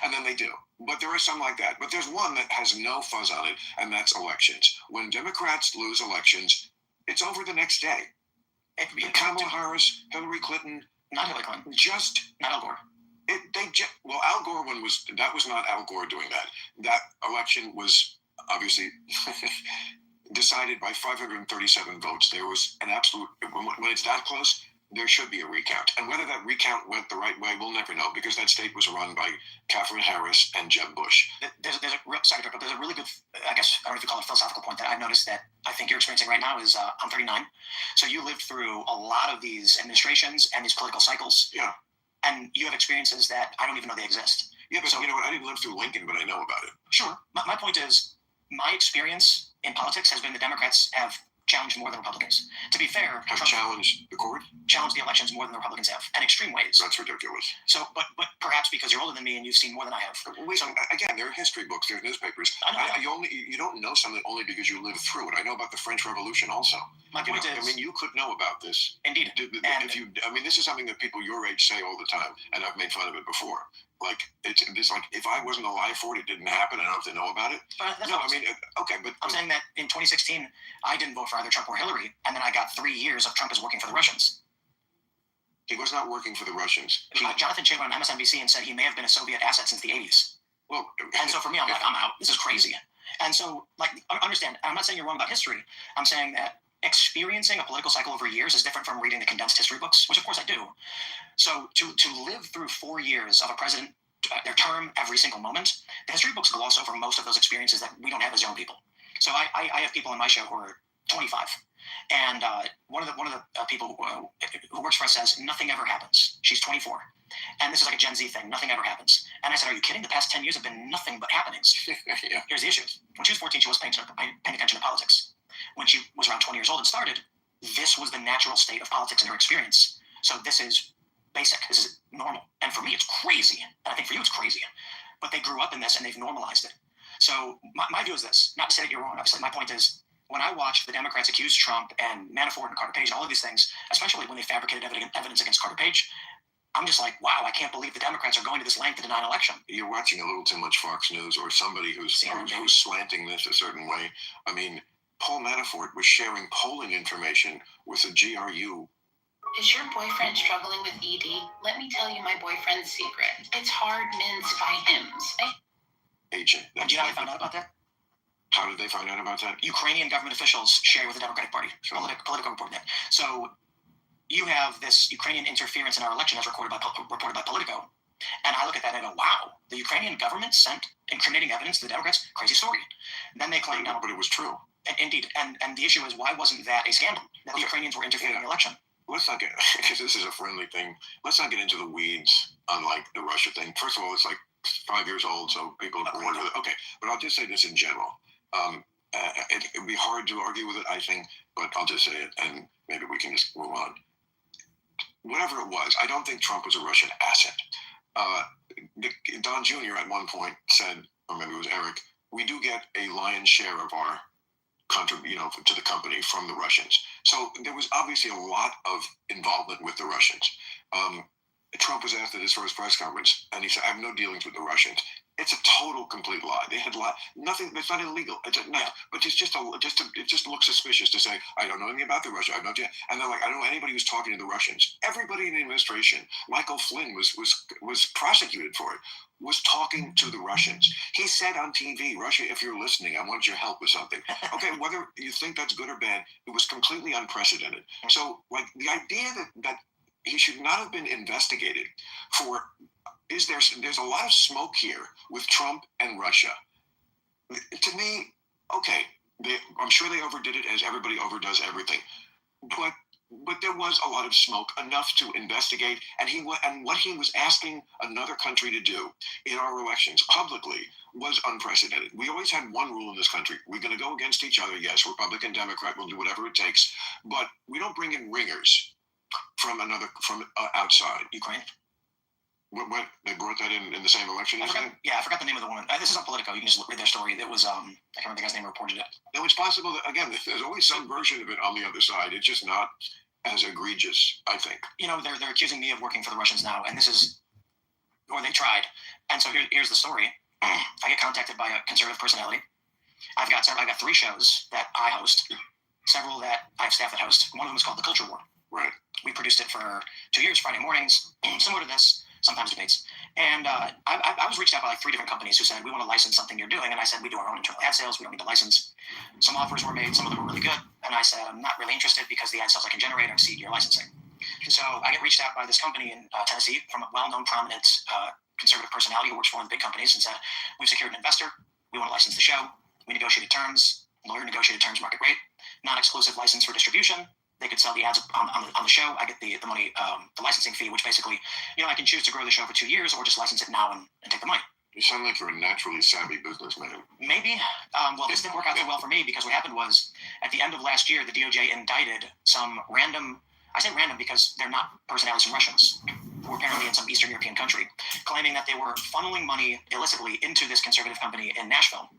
And then they do. But there are some like that. But there's one that has no fuzz on it, and that's elections. When Democrats lose elections, it's over the next day. Kamala Harris, Hillary Clinton, not Hillary Clinton, not Al Gore. Al Gore one was not Al Gore doing that. That election was obviously decided by 537 votes. There was an absolute when it's that close, there should be a recount. And whether that recount went the right way, we'll never know because that state was run by Catherine Harris and Jeb Bush. There's a really good, I guess, I don't know if you call it a philosophical point that I've noticed that I think you're experiencing right now is I'm 39. So you lived through a lot of these administrations and these political cycles. Yeah. And you have experiences that I don't even know they exist. Yeah, but you know what? I didn't live through Lincoln, but I know about it. Sure. My point is, my experience in politics has been the Democrats have challenged more than Republicans. To be fair, Trump challenged the court? Challenged the elections more than the Republicans have, in extreme ways. That's ridiculous. So, but perhaps because you're older than me and you've seen more than I have. So again, there are history books, there are newspapers. You don't know something only because you lived through it. I know about the French Revolution also. My point is, I mean, you could know about this. Indeed. This is something that people your age say all the time, and I've made fun of it before. Like it's like if I wasn't alive for it, it didn't happen. I don't have to know about it. Okay, but I'm saying that in 2016, I didn't vote for either Trump or Hillary, and then I got 3 years of Trump as working for the Russians. He was not working for the Russians. Jonathan Chait went on MSNBC and said he may have been a Soviet asset since the 80s. Well, and so for me, I'm like, I'm out. This is crazy. And so, like, understand. I'm not saying you're wrong about history. I'm saying that experiencing a political cycle over years is different from reading the condensed history books, which of course I do. So to live through 4 years of a president, their term, every single moment, the history books gloss over most of those experiences that we don't have as young people. So I have people on my show who are 25, and one of the people who works for us says nothing ever happens. She's 24, and this is like a Gen Z thing. Nothing ever happens. And I said, are you kidding? The past 10 years have been nothing but happenings. Yeah. Here's the issue. When she was 14, she was paying attention to politics. When she was around 20 years old and started, this was the natural state of politics in her experience. So this is basic. This is normal. And for me, it's crazy. And I think for you, it's crazy. But they grew up in this and they've normalized it. So my view is this. Not to say that you're wrong, obviously. My point is, when I watch the Democrats accuse Trump and Manafort and Carter Page and all of these things, especially when they fabricated evidence against Carter Page, I'm just like, wow, I can't believe the Democrats are going to this length to deny an election. You're watching a little too much Fox News or somebody who's slanting this a certain way. I mean, Paul Manafort was sharing polling information with the GRU. Is your boyfriend struggling with ED? Let me tell you my boyfriend's secret. It's hard mints by hymns. Agent. Do you know how they found out about that? How did they find out about that? Ukrainian government officials share with the Democratic Party. Politico reported that. So you have this Ukrainian interference in our election as reported by Politico. And I look at that and I go, wow, the Ukrainian government sent incriminating evidence to the Democrats. Crazy story. Then they claim but it was true. Indeed. And the issue is, why wasn't that a scandal? That the Ukrainians were interfering in the election? let's not get, because this is a friendly thing, let's not get into the weeds on like the Russia thing. First of all, it's like 5 years old, so people are bored with it. Okay, but I'll just say this in general. It'd be hard to argue with it, I think, but I'll just say it, and maybe we can just move on. Whatever it was, I don't think Trump was a Russian asset. Don Jr. at one point said, or maybe it was Eric, we do get a lion's share of our to the company from the Russians. So there was obviously a lot of involvement with the Russians. Trump was asked at his first press conference, and he said, I have no dealings with the Russians. It's a total, complete lie. They had nothing. It's not illegal. It's not. But it just looks suspicious to say I don't know anything about the Russia. I don't. And they're like, I don't know anybody who's talking to the Russians. Everybody in the administration, Michael Flynn was prosecuted for it. Was talking to the Russians. He said on TV, Russia, if you're listening, I want your help with something. Okay, whether you think that's good or bad, it was completely unprecedented. So, like the idea that he should not have been investigated for. There's a lot of smoke here with Trump and Russia. To me, okay, I'm sure they overdid it as everybody overdoes everything, but there was a lot of smoke, enough to investigate, and what he was asking another country to do in our elections publicly was unprecedented. We always had one rule in this country: we're going to go against each other. Yes, Republican, Democrat, we'll do whatever it takes, but we don't bring in ringers from outside. Ukraine. What they brought that in the same election? I forgot the name of the woman. This is on Politico. You can just read their story. It was I can't remember the guy's name who reported it. No, it's possible that again, there's always some version of it on the other side. It's just not as egregious, I think. They're accusing me of working for the Russians now, and this is, or they tried. And so here's the story. I get contacted by a conservative personality. I've got 3 shows that I host, several that I have staff that host. One of them is called The Culture War. Right. We produced it for 2 years, Friday mornings, similar to this. Sometimes debates. And I was reached out by like 3 different companies who said, we want to license something you're doing. And I said, we do our own internal ad sales. We don't need a license. Some offers were made. Some of them were really good. And I said, I'm not really interested because the ad sales I can generate exceed your licensing. And so I get reached out by this company in Tennessee from a well-known, prominent conservative personality who works for one of the big companies and said, we've secured an investor. We want to license the show. We negotiated terms. Lawyer negotiated terms, market rate. Non-exclusive license for distribution. They could sell the ads on the show. I get the money, the licensing fee, which basically, I can choose to grow the show for 2 years or just license it now and take the money. You sound like you're a naturally savvy businessman. Maybe. Well, this didn't work out so well for me because what happened was at the end of last year, the DOJ indicted some random, I say random because they're not personalities from Russians, who were apparently in some Eastern European country, claiming that they were funneling money illicitly into this conservative company in Nashville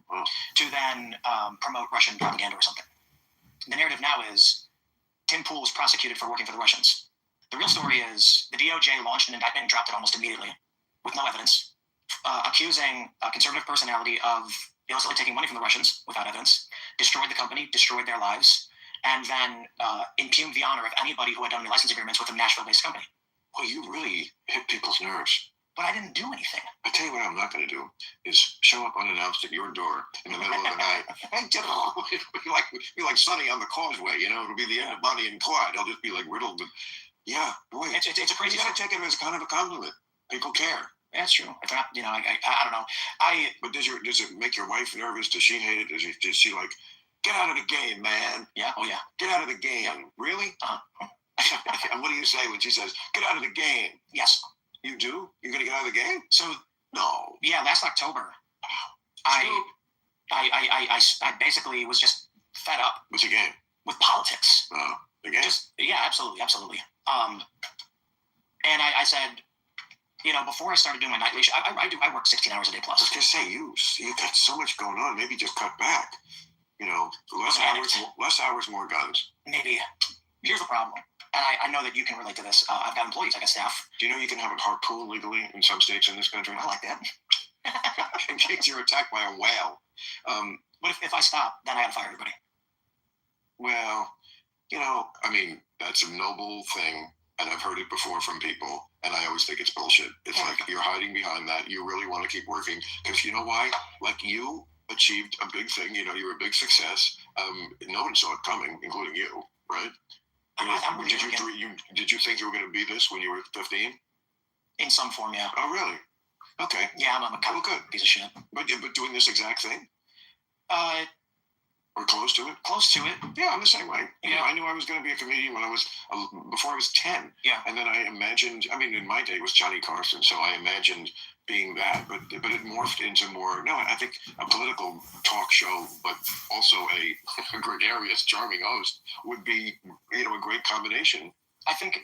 to then promote Russian propaganda or something. The narrative now is Tim Pool was prosecuted for working for the Russians. The real story is the DOJ launched an indictment and dropped it almost immediately with no evidence, accusing a conservative personality of illicitly taking money from the Russians without evidence, destroyed the company, destroyed their lives, and then impugned the honor of anybody who had done any license agreements with a Nashville-based company. Well, you really hit people's nerves. But I didn't do anything. I tell you what I'm not going to do is show up unannounced at your door in the middle of the night. Hey, be like Sonny on the Causeway, it'll be the end of Bonnie and Clyde. I'll just be like riddled with, boy. It's a crazy. You got to take it as kind of a compliment. People care. That's true. If not, I don't know. But does it make your wife nervous? Does she hate it? Does she like, get out of the game, man? Yeah. Oh yeah. Get out of the game. Yeah. Really? Uh-huh. And what do you say when she says, get out of the game? Yes. You do? You're going to get out of the game? So no. Yeah, last October, I basically was just fed up. What's the game? With politics. Oh, the game? Absolutely. And I said, before I started doing my nightly show, I work 16 hours a day plus. I was just say you got so much going on. Maybe just cut back. Less hours, more guns. Maybe. Here's the problem. And I know that you can relate to this. I've got employees, I got staff. Do you know you can have a harpoon legally in some states in this country? I like that. In case you're attacked by a whale. But if I stop, then I gotta fire everybody. Well, that's a noble thing, and I've heard it before from people, and I always think it's bullshit. It's like you're hiding behind that. You really want to keep working, because you know why? Like you achieved a big thing. You're a big success. No one saw it coming, including you, right? Did you think you were going to be this when you were 15? In some form, yeah. Oh, really? Okay. Yeah, I'm a good piece of shit. But doing this exact thing? Or close to it? Close to it. Yeah, I'm the same way. You know, Yeah. I knew I was going to be a comedian when I was, before I was 10. Yeah. And then I imagined, I mean, in my day it was Johnny Carson, so I imagined being that, but it morphed into more, no, I think a political talk show, but also a gregarious, charming host would be, you know, a great combination. I think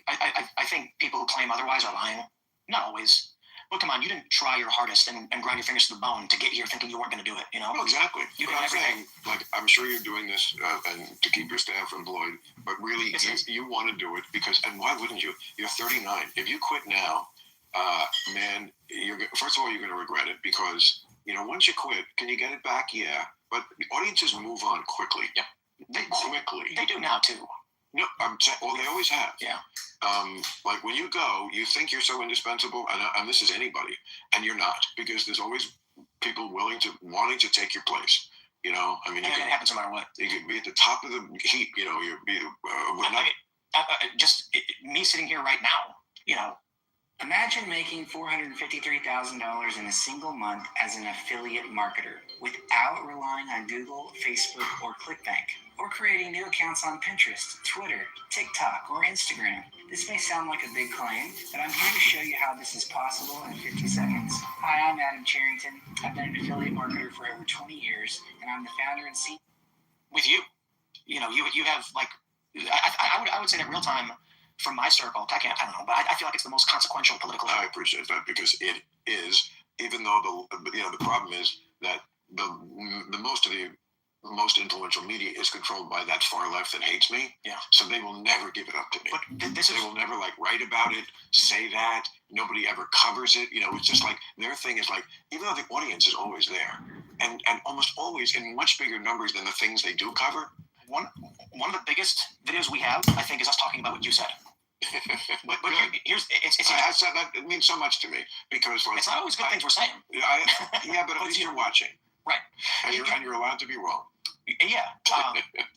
people who claim otherwise are lying. Not always. But come on, you didn't try your hardest and grind your fingers to the bone to get here thinking you weren't going to do it, you know? Well, exactly. You But did I'm everything. saying, like, I'm sure you're doing this and to keep your staff employed, but really, you want to do it because, and why wouldn't you? You're 39. If you quit now, man, first of all, you're going to regret it because, you know, once you quit, can you get it back? Yeah. But audiences move on quickly. Yeah. Quickly. They do now, too. No, I'm saying, well, they always have. Yeah. Like when you go, you think you're so indispensable, and this is anybody, and you're not, because there's always people wanting to take your place. You know, I mean, And it happens no matter what. You could be at the top of the heap. You know, you'd be me sitting here right now. You know, imagine making $453,000 in a single month as an affiliate marketer without relying on Google, Facebook, or ClickBank, or creating new accounts on Pinterest, Twitter, TikTok, or Instagram. This may sound like a big claim, but I'm here to show you how this is possible in 50 seconds. Hi, I'm Adam Charrington. I've been an affiliate marketer for over 20 years, and I'm the founder and CEO. with you, you know, you have like, I would say that real time from my circle, I don't know, but I feel like it's the most consequential political. I appreciate that because it is, even though the problem is that the most influential media is controlled by that far left that hates me. Yeah. So they will never give it up to me. But they will never like write about it, say that. Nobody ever covers it. You know, it's just like their thing is like, even though the audience is always there and almost always in much bigger numbers than the things they do cover. One of the biggest videos we have, I think, is us talking about what you said. but here's I said that it means so much to me because like, it's not always good things we're saying. Yeah, but at least you're watching. Right. And you're allowed to be wrong. Yeah.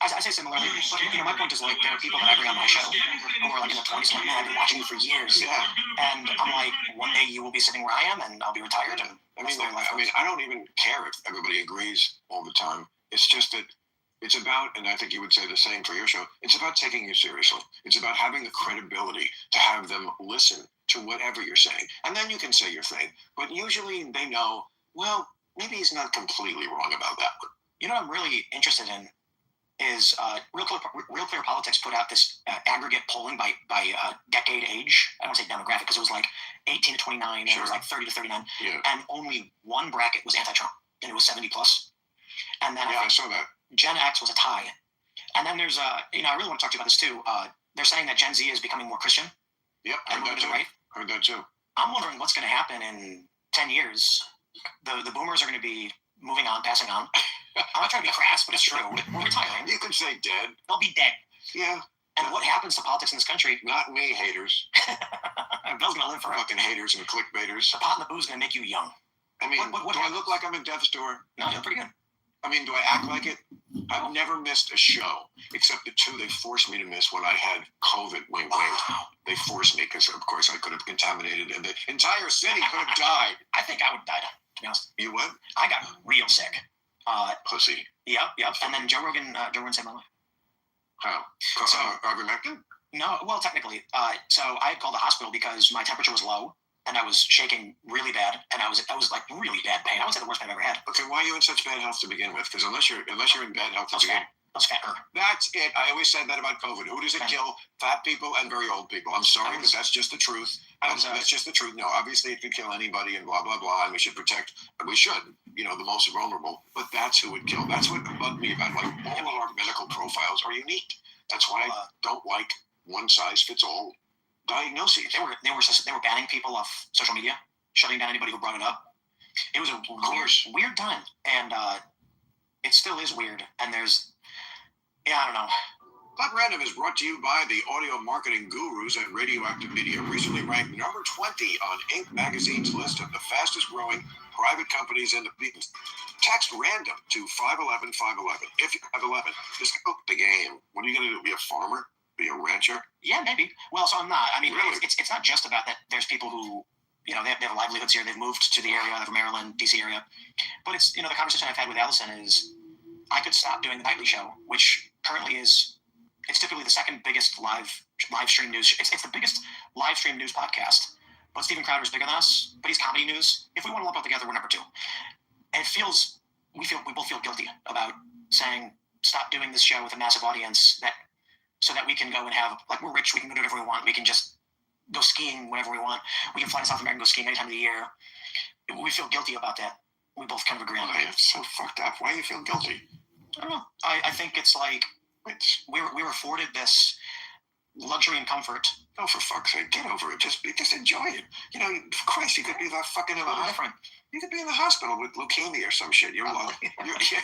I say similarly, but you know, my point is like there are people that I bring on my show who are like in their 20s, like, man, I've been watching you for years. Yeah. And I'm like, one day you will be sitting where I am, and I'll be retired. And I don't even care if everybody agrees all the time. It's just that it's about, and I think you would say the same for your show, it's about taking you seriously. It's about having the credibility to have them listen to whatever you're saying. And then you can say your thing. But usually they know, well, maybe he's not completely wrong about that one. You know what I'm really interested in is Real Clear Politics put out this aggregate polling by decade age. I don't want to say demographic because it was like 18 to 29 and it was like 30 to 39. Yeah. And only one bracket was anti-Trump and it was 70 plus. And then I saw that. Gen X was a tie. And then there's I really want to talk to you about this too. They're saying that Gen Z is becoming more Christian. Yep, And moving to the right. Heard that too. I'm wondering what's going to happen in 10 years. The boomers are going to be moving on, passing on. I'm not trying to be crass, but it's true. We're retiring. You can say dead. They'll be dead. Yeah. And what happens to politics in this country? Not me, haters. Bill's going to live forever. Fucking haters and clickbaiters. The pot and the booze is going to make you young. I mean, do I look like I'm in death's door? No, you're pretty good. I mean, do I act like it? I've never missed a show, except the two they forced me to miss when I had COVID. Wait. They forced me because, of course, I could have contaminated and the entire city could have died. I think I would have died, to be honest. You what? I got real sick. Pussy. Yep. And then Joe Rogan saved my life. How? Ivermectin? No, well, technically. So I had called the hospital because my temperature was low. And I was shaking really bad, and I was like really bad pain. I would say the worst pain I've ever had. Okay, why are you in such bad health to begin with? Because unless you're in bad health to begin with. I was fatter. That's it. I always said that about COVID. Who does it kill? Fat people and very old people. I'm sorry, but that's just the truth. That's just the truth. No, obviously it could kill anybody and blah, blah, blah, and we should protect, and we should, the most vulnerable. But that's who would kill. That's what bugged me about, like, all of our medical profiles are unique. That's why I don't like one-size-fits-all diagnoses. They were banning people off social media, shutting down anybody who brought it up. It was a weird time, and it still is weird. And I don't know. But Random is brought to you by the audio marketing gurus at Radioactive Media, recently ranked number 20 on Inc. magazine's list of the fastest growing private companies in the business. Text Random to 511-511. If you have 11, just go the game. What are you going to do? Be a farmer? Be a rancher? Yeah, maybe. Well, so I'm not. I mean, really? it's not just about that. There's people who, they have livelihoods here. They've moved to the area, the Maryland, D.C. area. But it's, the conversation I've had with Allison is, I could stop doing the nightly show, which currently it's typically the second biggest live stream news. It's the biggest live stream news podcast. But Steven Crowder's bigger than us, but he's comedy news. If we want to lump all together, we're number 2. And we both feel guilty about saying, stop doing this show with a massive audience so that we can go and have, like, we're rich, we can go do whatever we want. We can just go skiing whenever we want. We can fly to South America and go skiing any time of the year. We feel guilty about that. We both kind of agree on that. It's so fucked up. Why do you feel guilty? I don't know. I think it's like, we're afforded this luxury and comfort. Oh, for fuck's sake, get over it. Just enjoy it. You know, Christ, you could be that fucking different. You could be in the hospital with leukemia or some shit. You're lucky.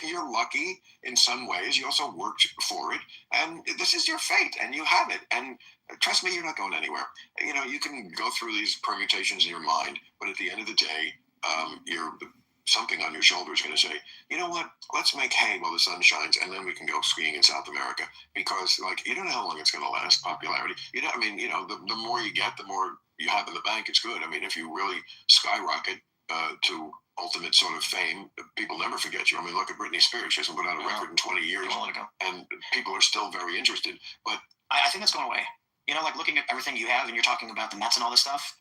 You're lucky in some ways. You also worked for it, and this is your fate, and you have it. And trust me, you're not going anywhere. You know, you can go through these permutations in your mind, but at the end of the day, something on your shoulder is going to say, you know what, let's make hay while the sun shines, and then we can go skiing in South America. Because, like, you don't know how long it's going to last, popularity. You know, I mean, you know, the more you get, the more you have in the bank. It's good. I mean, if you really skyrocket to ultimate sort of fame, people never forget you. I mean, look at Britney Spears. She hasn't put out a record in 20 years, and people are still very interested. But I think that's going away. You know, like, looking at everything you have, and you're talking about the Mets and all this stuff,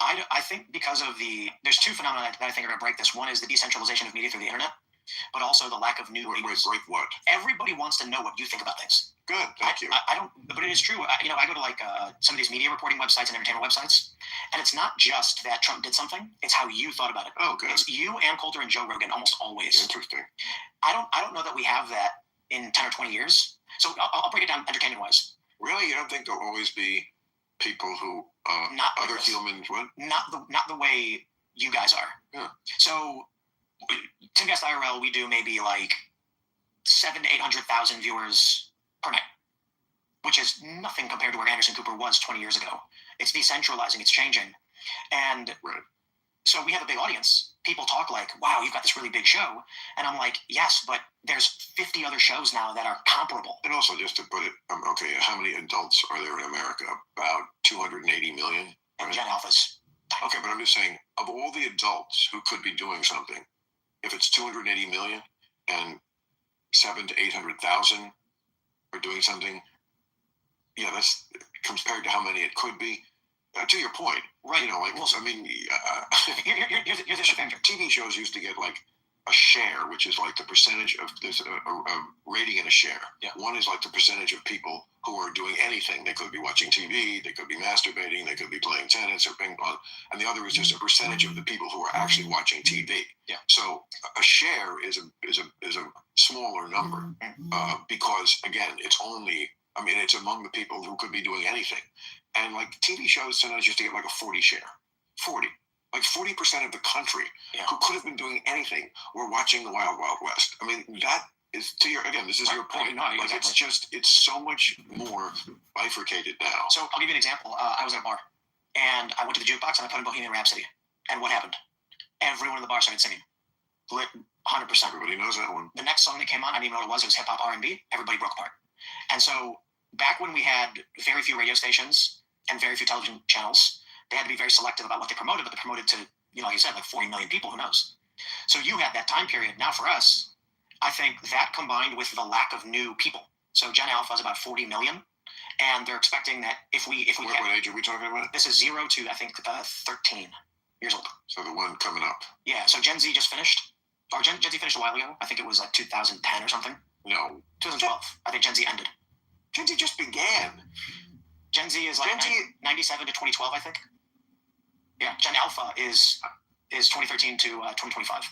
I think because of there's 2 phenomena that I think are going to break this. One is the decentralization of media through the internet, but also the lack of new news. Break what? Everybody wants to know what you think about things. Good, thank you. I don't, but it is true. I go to like some of these media reporting websites and entertainment websites, and it's not just that Trump did something; it's how you thought about it. Oh, good. It's you, Ann Coulter, and Joe Rogan almost always. Interesting. I don't know that we have that in 10 or 20 years. So I'll break it down entertainment wise. Really, you don't think there'll always be people who not other humans would? Not the way you guys are. Yeah. So Timcast IRL, we do maybe like 700,000 to 800,000 viewers per night, which is nothing compared to where Anderson Cooper was 20 years ago. It's decentralizing, it's changing. And so we have a big audience. People talk like, wow, you've got this really big show. And I'm like, yes, but there's 50 other shows now that are comparable. And also, just to put it, okay, how many adults are there in America? About 280 million? And Gen Alphas. Okay, but I'm just saying, of all the adults who could be doing something, if it's 280 million and 700,000 to 800,000 are doing something, yeah, that's compared to how many it could be. To your point, right? You know, like, I mean, here's the thing. TV shows used to get like a share, which is like the percentage of there's a rating and a share. Yeah. One is like the percentage of people who are doing anything. They could be watching TV, they could be masturbating, they could be playing tennis or ping pong, and the other is just a percentage of the people who are actually watching TV. Yeah. So a share is a smaller number because again, it's only. I mean, it's among the people who could be doing anything. And like TV shows sometimes used to get like a 40 share. 40. Like 40% of the country who could have been doing anything were watching the Wild Wild West. I mean, that is to your, again, this is your point. Like, exactly. It's so much more bifurcated now. So I'll give you an example. I was at a bar and I went to the jukebox and I put in Bohemian Rhapsody. And what happened? Everyone in the bar started singing. 100%. Everybody knows that one. The next song that came on, I didn't even know what it was. It was hip hop R&B. Everybody broke apart. And so back when we had very few radio stations and very few television channels, they had to be very selective about what they promoted, but they promoted to, you know, like you said, like 40 million people, who knows? So you had that time period. Now for us, I think that combined with the lack of new people. So Gen Alpha is about 40 million, and they're expecting that if we what age are we talking about? This is 0 to, I think, 13 years old. So the one coming up. Yeah, so Gen Z just finished. Or Gen Z finished a while ago. I think it was like 2010 or something. No. 2012. I think Gen Z ended. Gen Z just began. Gen Z is like 97 to 2012, I think. Yeah, Gen Alpha is 2013 to 2025.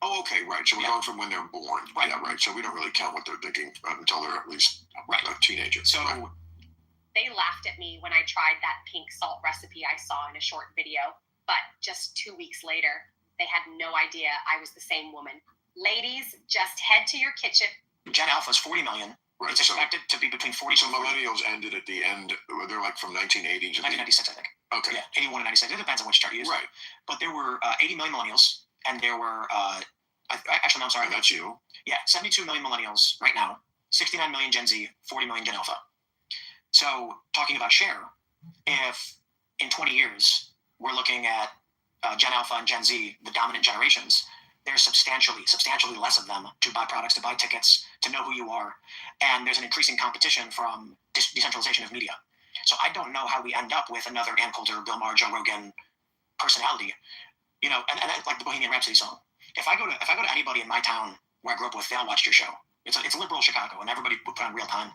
Oh, okay, right. So we're going from when they're born. Right. Yeah, right. So we don't really count what they're thinking until they're at least a teenager. So they laughed at me when I tried that pink salt recipe I saw in a short video, but just 2 weeks later, they had no idea I was the same woman. Ladies, just head to your kitchen. Gen Alpha is 40 million. Right, it's expected to be between 40 So millennials ended at the end. They're like from 1980 to 1996, I think. Okay. Yeah, 81 and 96. It depends on which chart you use. Right. But there were 80 million millennials, and there were actually, no, I'm sorry. And that's you. Yeah, 72 million millennials right now, 69 million Gen Z, 40 million Gen Alpha. So talking about share, if in 20 years we're looking at Gen Alpha and Gen Z, the dominant generations, there's substantially less of them to buy products, to buy tickets, to know who you are, and there's an increasing competition from decentralization of media. So I don't know how we end up with another Ann Coulter, Bill Maher, Joe Rogan personality, you know, and like the Bohemian Rhapsody song. If I go to anybody in my town where I grew up with, they all watched your show. It's liberal Chicago, and everybody would put on Real Time,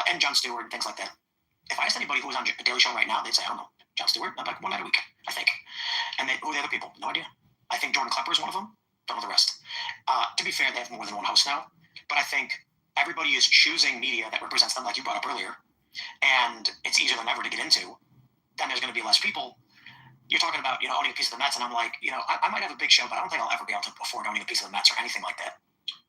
and Jon Stewart and things like that. If I asked anybody who was on the Daily Show right now, they'd say, I don't know, Jon Stewart, like one night a week, I think. And who are the other people? No idea. I think Jordan Klepper is one of them. Don't know the rest. To be fair, they have more than one host now, but I think everybody is choosing media that represents them, like you brought up earlier, and it's easier than ever to get into. Then there's going to be less people. You're talking about, you know, owning a piece of the Mets, and I'm like, you know, I might have a big show, but I don't think I'll ever be able to afford owning a piece of the Mets or anything like that.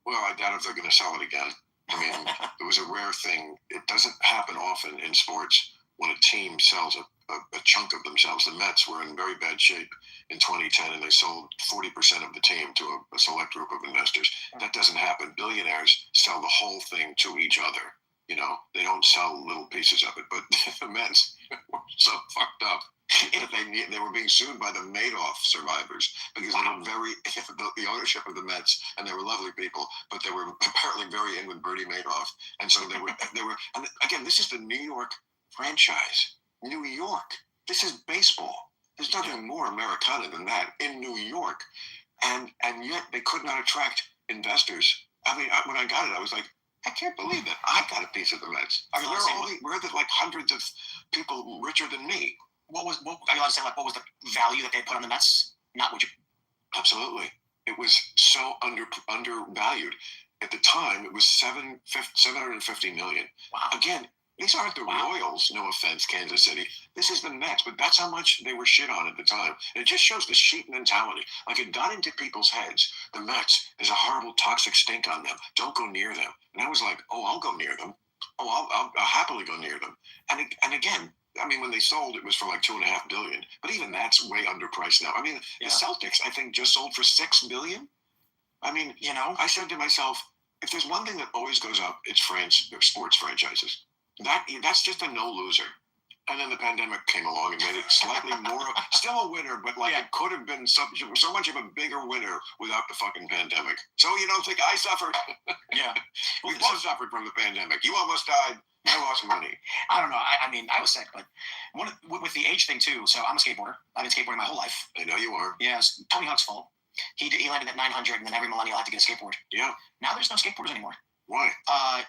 Well, I doubt if they're going to sell it again. I mean, it was a rare thing. It doesn't happen often in sports when a team sells a chunk of themselves. The Mets were in very bad shape in 2010, and they sold 40% of the team to a select group of investors. That doesn't happen. Billionaires sell the whole thing to each other. You know, they don't sell little pieces of it. But the Mets were so fucked up that they were being sued by the Madoff survivors because they were the ownership of the Mets, and they were lovely people, but they were apparently very in with Bernie Madoff, and so they were. And again, this is the New York franchise. New York. This is baseball. There's nothing more Americana than that in New York, and yet they could not attract investors. I mean, when I got it, I was like, I can't believe that I got a piece of the Mets. I mean, we're the like hundreds of people richer than me. What are you allowed to say, like, what was the value that they put on the Mets? Not what you... Absolutely. It was so undervalued. At the time, it was $750 million. Wow. Again, these aren't the Royals, no offense, Kansas City. This is the Mets, but that's how much they were shit on at the time. And it just shows the sheep mentality. Like, it got into people's heads. The Mets, there's a horrible toxic stink on them. Don't go near them. And I was like, oh, I'll go near them. Oh, I'll happily go near them. And again, I mean, when they sold, it was for like $2.5 billion. But even that's way underpriced now. I mean, the Celtics, I think, just sold for $6 billion. I mean, you know, I said to myself, if there's one thing that always goes up, it's sports franchises. That's just a no loser. And then the pandemic came along and made it slightly more, still a winner, but like it could have been so much of a bigger winner without the fucking pandemic. So you don't think I suffered? Yeah. We both suffered from the pandemic. You almost died. I lost money. I don't know. I mean, I was sick, but with the age thing too. So I'm a skateboarder. I've been skateboarding my whole life. I know you are. Yeah, it's Tony Hawk's fault. He landed at 900, and then every millennial had to get a skateboard. Yeah. Now there's no skateboarders anymore. Why?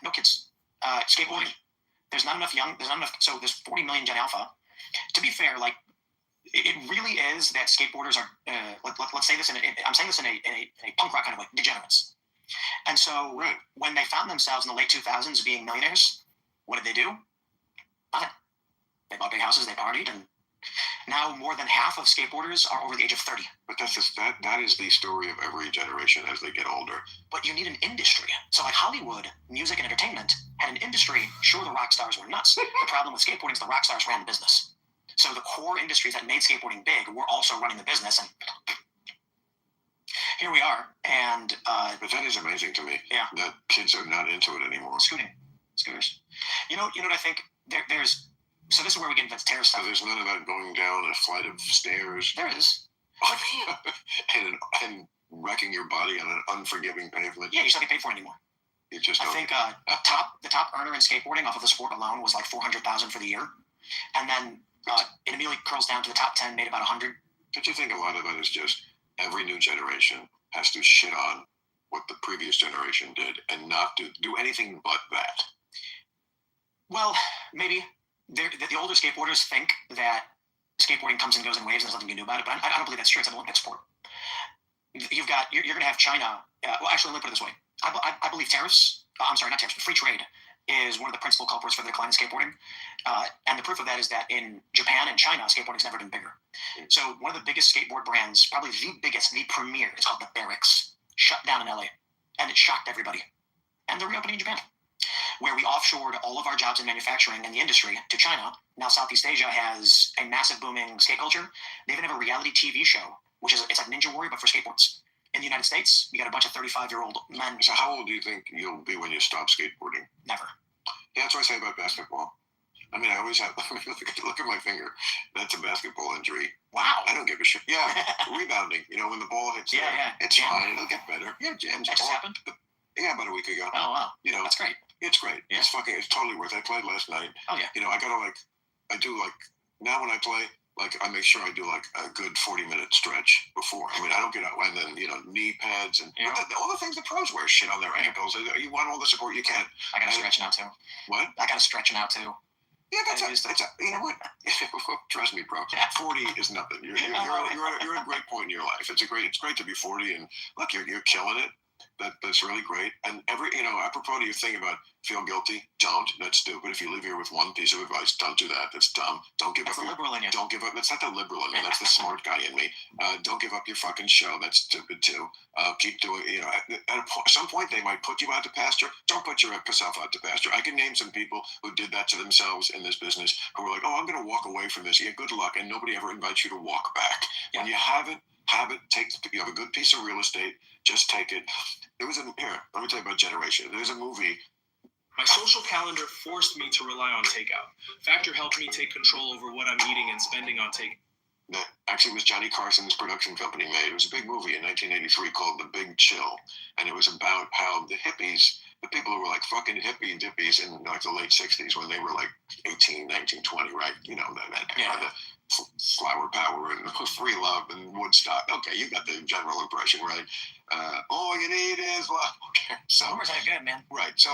No kids. Skateboarding. There's not enough. So there's 40 million Gen Alpha. To be fair, like, it really is that skateboarders are. Let's say this I'm saying this in a punk rock kind of way, degenerates. And so when they found themselves in the late 2000s being millionaires, what did they do? Nothing. They bought big houses, they partied, and now more than half of skateboarders are over the age of 30. But that is the story of every generation as they get older. But you need an industry. So like Hollywood, music and entertainment had an industry. Sure, the rock stars were nuts. The problem with skateboarding is the rock stars ran the business. So the core industries that made skateboarding big were also running the business, and here we are. And but that is amazing to me. Yeah. That kids are not into it anymore. Scooters. You know what I think? There's so this is where we get into terror stuff. So there's none of that going down a flight of stairs. There is. and wrecking your body on an unforgiving pavement. Yeah, you still get paid for it anymore. You just don't. I think the top earner in skateboarding off of the sport alone was like $400,000 for the year, and then it immediately curls down to the top 10, made about 100. Don't you think a lot of it is just every new generation has to shit on what the previous generation did and not do anything but that? Well, maybe the older skateboarders think that skateboarding comes and goes in waves and there's nothing you can do about it, but I don't believe that's true. It's an Olympic sport. You're going to have China. Well, actually, let me put it this way. I believe tariffs. I'm sorry, not tariffs, but free trade is one of the principal culprits for the decline in skateboarding. And the proof of that is that in Japan and China, skateboarding's never been bigger. So one of the biggest skateboard brands, probably the biggest, the premier, it's called the Barracks, shut down in LA, and it shocked everybody. And they're reopening in Japan, where we offshored all of our jobs in manufacturing and the industry to China. Now Southeast Asia has a massive booming skate culture. They even have a reality TV show, it's like Ninja Warrior, but for skateboards. In the United States, you got a bunch of 35-year-old men. So how old do you think you'll be when you stop skateboarding? Never. Yeah, that's what I say about basketball. I mean, I always have. Look at my finger. That's a basketball injury. Wow. I don't give a shit. Yeah, rebounding. You know, when the ball hits. Yeah. It's fine. It'll get better. Yeah, jams. That just happened? Yeah, about a week ago. Oh, wow. You know, That's great. it's great. Yeah. It's totally worth it. I played last night. Oh, yeah. You know, I do now when I play, I make sure I do a good 40-minute stretch before. I mean, I don't get out and then, knee pads and all the things the pros wear shit on their ankles. You want all the support you can. I got to stretch now, too. What? I got to stretch now, too. Yeah, you know what? Trust me, bro. 40 is nothing. You're at a great point in your life. It's great to be 40 and look, you're killing it. That's really great. And apropos to your thing about feel guilty, don't. That's stupid. If you leave here with one piece of advice, don't do that. That's dumb. Don't give up. That's the liberal in you. Don't give up. That's not the liberal in me. That's the smart guy in me. Don't give up your fucking show. That's stupid too. Keep doing. At some point they might put you out to pasture. Don't put yourself out to pasture. I can name some people who did that to themselves in this business who were like, "Oh, I'm going to walk away from this." Yeah, good luck. And nobody ever invites you to walk back. When you have it. You have a good piece of real estate, just take it. Let me tell you about Generation. There's a movie. My social calendar forced me to rely on takeout. Factor helped me take control over what I'm eating and spending on takeout. That actually was Johnny Carson's production company made. It was a big movie in 1983 called The Big Chill. And it was about how the hippies, the people who were like fucking hippie dippies in the late 60s when they were like 18, 19, 20, right? The flower power and free love and Woodstock. Okay, you got the general impression, right? All you need is love. Okay, so Numbers ain't good, man. Right. So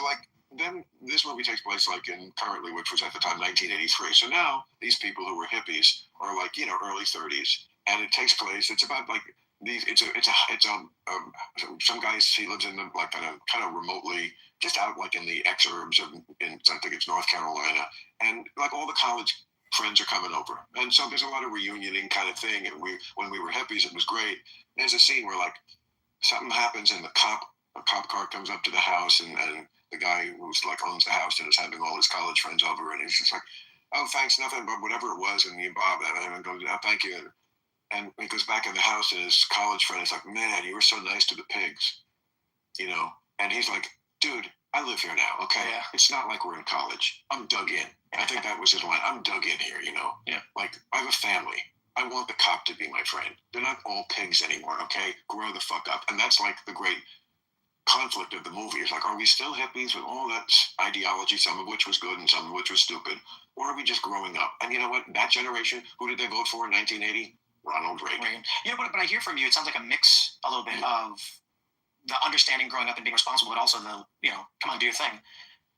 then this movie takes place in currently, which was at the time 1983. So now these people who were hippies are early 30s, and it takes place. It's about these. Some guys he lives in kind of remotely, just out in the exurbs in I think it's North Carolina, and all the college friends are coming over, and so there's a lot of reunioning kind of thing. And when we were hippies, it was great. There's a scene where something happens, and a cop car comes up to the house, and the guy who's owns the house and is having all his college friends over, and he's just like, "Oh, thanks, nothing, but whatever it was," and Bob, and goes, "Oh, thank you." And he goes back in the house, and his college friend is like, "Man, you were so nice to the pigs," and he's like, "Dude, I live here now, okay? Yeah. It's not like we're in college. I'm dug in." I think that was his line. I'm dug in here, Yeah. I have a family. I want the cop to be my friend. They're not all pigs anymore, okay? Grow the fuck up. And that's the great conflict of the movie. Is are we still hippies with all that ideology, some of which was good and some of which was stupid? Or are we just growing up? And you know what? That generation, who did they vote for in 1980? Ronald Reagan. But I hear from you, it sounds like a mix a little bit of the understanding growing up and being responsible, but also the, come on, do your thing.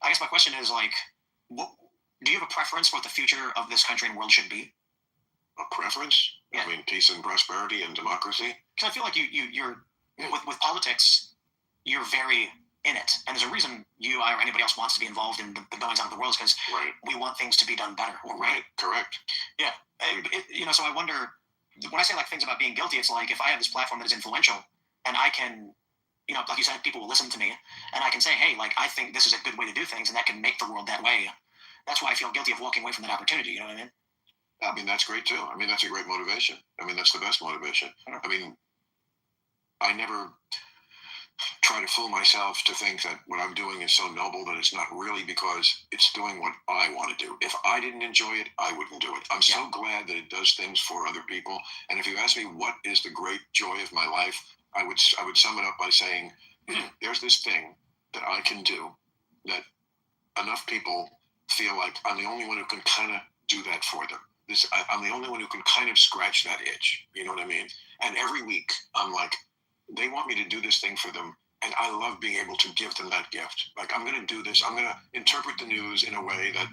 I guess my question is do you have a preference for what the future of this country and world should be? A preference? Yeah. I mean, peace and prosperity and democracy? Because I feel like you're with politics, you're very in it. And there's a reason you, I, or anybody else wants to be involved in the goings on of the world, because we want things to be done better. Right, correct. Yeah. So I wonder, when I say things about being guilty, it's if I have this platform that is influential and I can, like you said, people will listen to me and I can say, hey, I think this is a good way to do things, and that can make the world that way. That's why I feel guilty of walking away from that opportunity. You know what I mean? I mean, that's great too. I mean, that's a great motivation. I mean, that's the best motivation. I mean, I never try to fool myself to think that what I'm doing is so noble that it's not really, because it's doing what I want to do. If I didn't enjoy it, I wouldn't do it. I'm so glad that it does things for other people. And if you ask me what is the great joy of my life, I would sum it up by saying, there's this thing that I can do that enough people feel like I'm the only one who can kind of do that for them. I'm the only one who can kind of scratch that itch. You know what I mean? And every week I'm they want me to do this thing for them, and I love being able to give them that gift. I'm going to do this. I'm going to interpret the news in a way that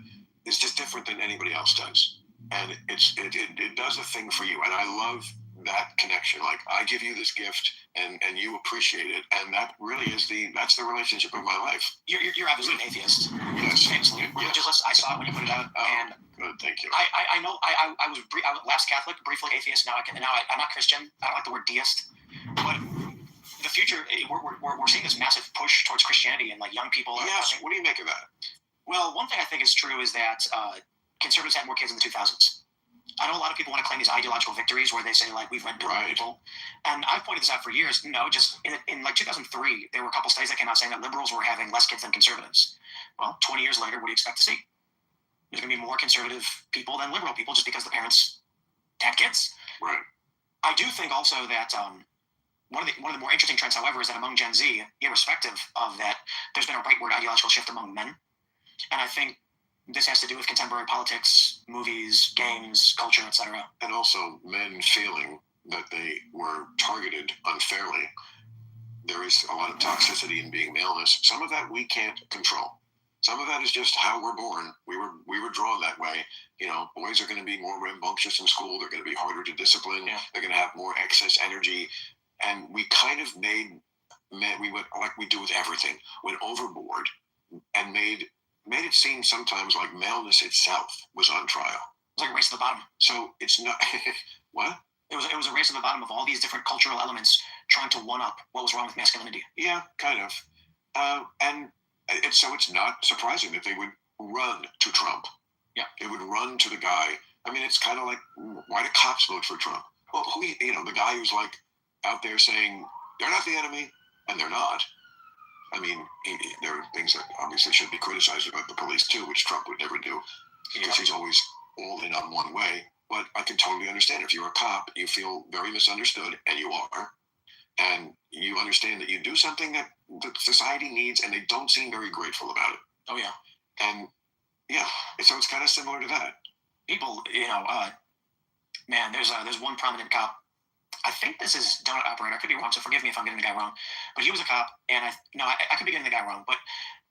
is just different than anybody else does. And it does a thing for you. And I love that connection. I give you this gift and you appreciate it. And that really is that's the relationship of my life. You're obviously an atheist. Yes. Famously. Religious. I saw it when you put it out. And good, thank you. I know I was lapsed Catholic, briefly atheist. Now I'm not Christian. I don't like the word deist. But the future, we're seeing this massive push towards Christianity and young people. Yes. What do you make of that? Well, one thing I think is true is that conservatives had more kids in the 2000s. I know a lot of people want to claim these ideological victories where they say we've read people, and I've pointed this out for years. No, just in 2003, there were a couple studies that came out saying that liberals were having less kids than conservatives. Well, 20 years later, what do you expect to see? There's going to be more conservative people than liberal people just because the parents had kids. Right. I do think also that one of the more interesting trends, however, is that among Gen Z, irrespective of that, there's been a rightward ideological shift among men. And I think this has to do with contemporary politics, movies, games, culture, etc. And also men feeling that they were targeted unfairly. There is a lot of toxicity in being maleness. Some of that we can't control. Some of that is just how we're born. We were drawn that way. You know, boys are going to be more rambunctious in school. They're going to be harder to discipline. Yeah. They're going to have more excess energy. And we kind of we went like we do with everything, went overboard and made it seem sometimes like maleness itself was on trial. It was like a race to the bottom. So it's not what? It was a race to the bottom of all these different cultural elements trying to one up what was wrong with masculinity. Yeah, kind of. And it's not surprising that they would run to Trump. Yeah. They would run to the guy. I mean, it's kind of like, why do cops vote for Trump? Well, the guy who's like out there saying they're not the enemy, and they're not. I mean, there are things that obviously should be criticized about the police too, which Trump would never do, because he's always all in on one way. But I can totally understand if you're a cop, you feel very misunderstood, and you are, and you understand that you do something that society needs, and they don't seem very grateful about it. Oh yeah, and yeah, so it's kind of similar to that. People, man, there's one prominent cop. I think this is Donut Operator. I could be wrong, so forgive me if I'm getting the guy wrong. But he was a cop, and I could be getting the guy wrong. But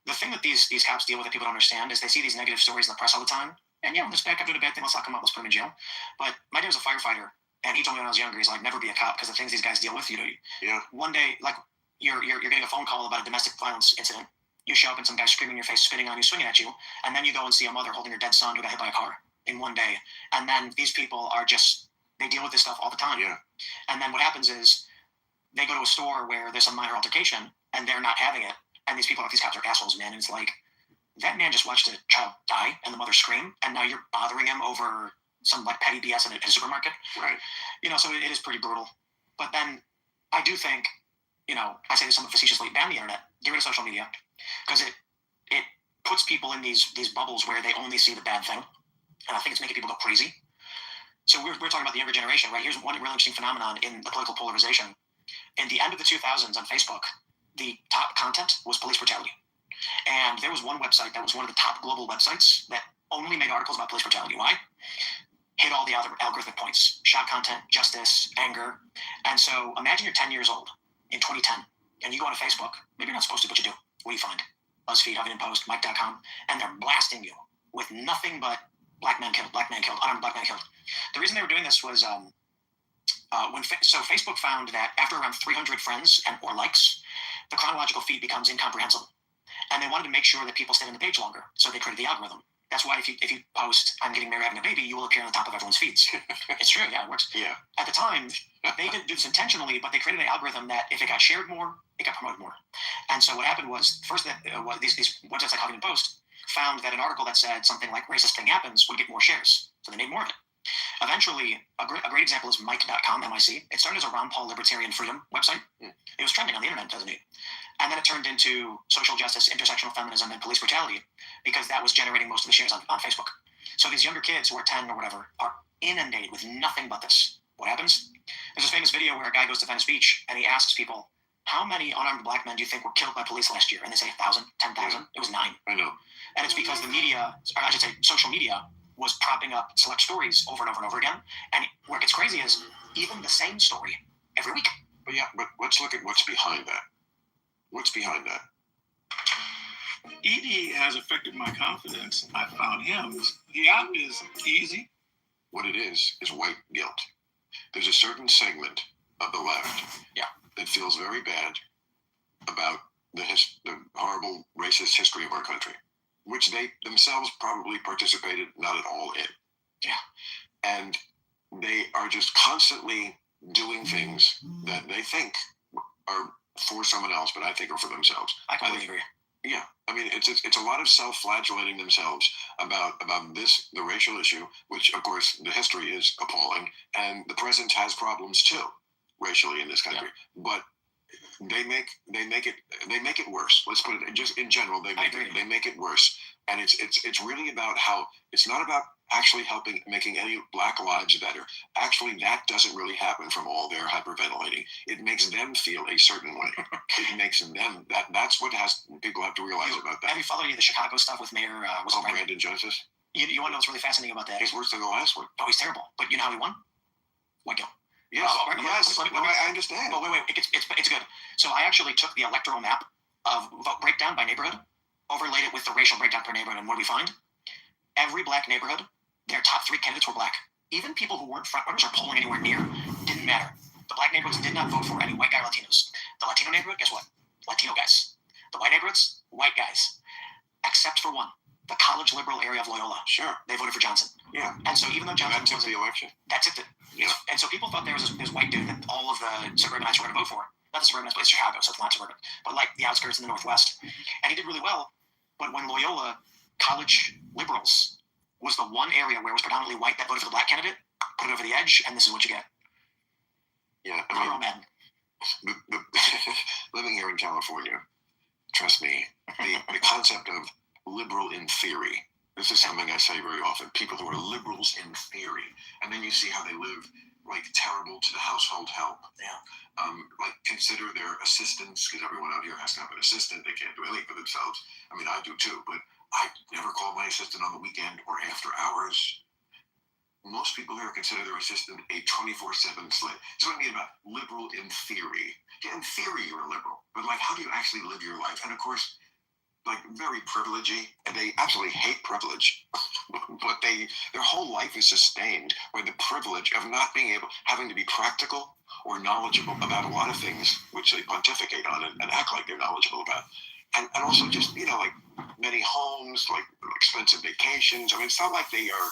the thing that these cops deal with that people don't understand is they see these negative stories in the press all the time. And yeah, this bad cop did a bad thing, let's lock him up, let's put him in jail. But my dad was a firefighter, and he told me when I was younger, he's like, never be a cop because the things these guys deal with, Yeah. One day, like you're getting a phone call about a domestic violence incident. You show up and some guy screaming in your face, spitting on you, swinging at you, and then you go and see a mother holding her dead son who got hit by a car in one day. And then these people are just, they deal with this stuff all the time. Yeah. And then what happens is they go to a store where there's some minor altercation and they're not having it. And these people, like these cops are assholes, man. And it's like, that man just watched a child die and the mother scream, and now you're bothering him over some like petty BS in a supermarket. Right. So it is pretty brutal. But then I do think, I say this somewhat facetiously, ban the internet, get rid of social media, because it puts people in these bubbles where they only see the bad thing. And I think it's making people go crazy. So we're talking about the younger generation, right? Here's one real interesting phenomenon in the political polarization. In the end of the 2000s on Facebook, the top content was police brutality. And there was one website that was one of the top global websites that only made articles about police brutality. Why? Hit all the other algorithmic points: shock content, justice, anger. And so imagine you're 10 years old in 2010, and you go on Facebook. Maybe you're not supposed to, but you do. What do you find? BuzzFeed, Huffington Post, Mike.com, and they're blasting you with nothing but black man killed, unarmed black man killed. The reason they were doing this was Facebook found that after around 300 friends or likes, the chronological feed becomes incomprehensible. And they wanted to make sure that people stayed on the page longer, so they created the algorithm. That's why if you post, I'm getting married, having a baby, you will appear on the top of everyone's feeds. It's true, yeah, it works. Yeah. At the time, they didn't do this intentionally, but they created an algorithm that if it got shared more, it got promoted more. And so what happened was, first, these websites like Huffington Post found that an article that said something like racist thing happens would get more shares, so they made more of it. Eventually, a great example is Mike.com, M-I-C. It started as a Ron Paul libertarian freedom website. It was trending on the internet, doesn't it? And then it turned into social justice, intersectional feminism, and police brutality, because that was generating most of the shares on Facebook. So these younger kids who are 10 or whatever are inundated with nothing but this. What happens? There's this famous video where a guy goes to Venice Beach and he asks people, how many unarmed black men do you think were killed by police last year? And they say 1,000, 10,000. It was 9. I know. And it's because the media, or I should say social media, was propping up select stories over and over and over again. And where it gets crazy is even the same story every week. But let's look at what's behind that. What's behind that? ED has affected my confidence. I found him. The app is easy. What it is white guilt. There's a certain segment of the left that feels very bad about the horrible racist history of our country, which they themselves probably participated not at all in. Yeah. And they are just constantly doing things that they think are for someone else, but I think are for themselves. I completely agree. Yeah, I mean, it's a lot of self-flagellating themselves about the racial issue, which of course the history is appalling, and the present has problems too, racially in this country. But they make it worse. Let's put it just in general. They make it worse, and it's really about how it's not about actually making any Black lives better. Actually, that doesn't really happen from all their hyperventilating. It makes them feel a certain way. It makes them that's what people have to realize about that. Have you followed any of the Chicago stuff with Mayor Brandon Johnson? You want to know what's really fascinating about that? He's worse than the last one. Oh, he's terrible. But you know how he won? White guilt. Yes, yes. I understand. Well, wait. It's good. So I actually took the electoral map of vote breakdown by neighborhood, overlaid it with the racial breakdown per neighborhood, and what do we find? Every Black neighborhood, their top 3 candidates were Black. Even people who weren't frontrunners or polling anywhere near didn't matter. The Black neighborhoods did not vote for any white guy Latinos. The Latino neighborhood, guess what? Latino guys. The white neighborhoods, white guys. Except for one. The college liberal area of Loyola. Sure. They voted for Johnson. Yeah. And so even though Johnson was the election. That's it. Yeah. And so people thought there was this white dude that all of the suburbanites were going to vote for. Not the suburbanites, but it's Chicago, so it's not suburban. But like the outskirts in the Northwest. And he did really well. But when Loyola college liberals was the one area where it was predominantly white that voted for the Black candidate, put it over the edge, and this is what you get. Yeah. I mean, living here in California, trust me, the concept of liberal in theory, this is something I say very often. People who are liberals in theory, and then you see how they live, like terrible to the household help. Yeah. Like consider their assistants, because everyone out here has to have an assistant. They can't do anything for themselves. I mean, I do too, but I never call my assistant on the weekend or after hours. Most people here consider their assistant a 24/7 slave. That's what I mean about liberal in theory. Yeah, in theory, you're a liberal, but like, how do you actually live your life? And of course, like very privilegey, and they absolutely hate privilege, but their whole life is sustained by the privilege of not having to be practical or knowledgeable about a lot of things, which they pontificate on and act like they're knowledgeable about. And also just, like many homes, like expensive vacations. I mean, it's not like they are,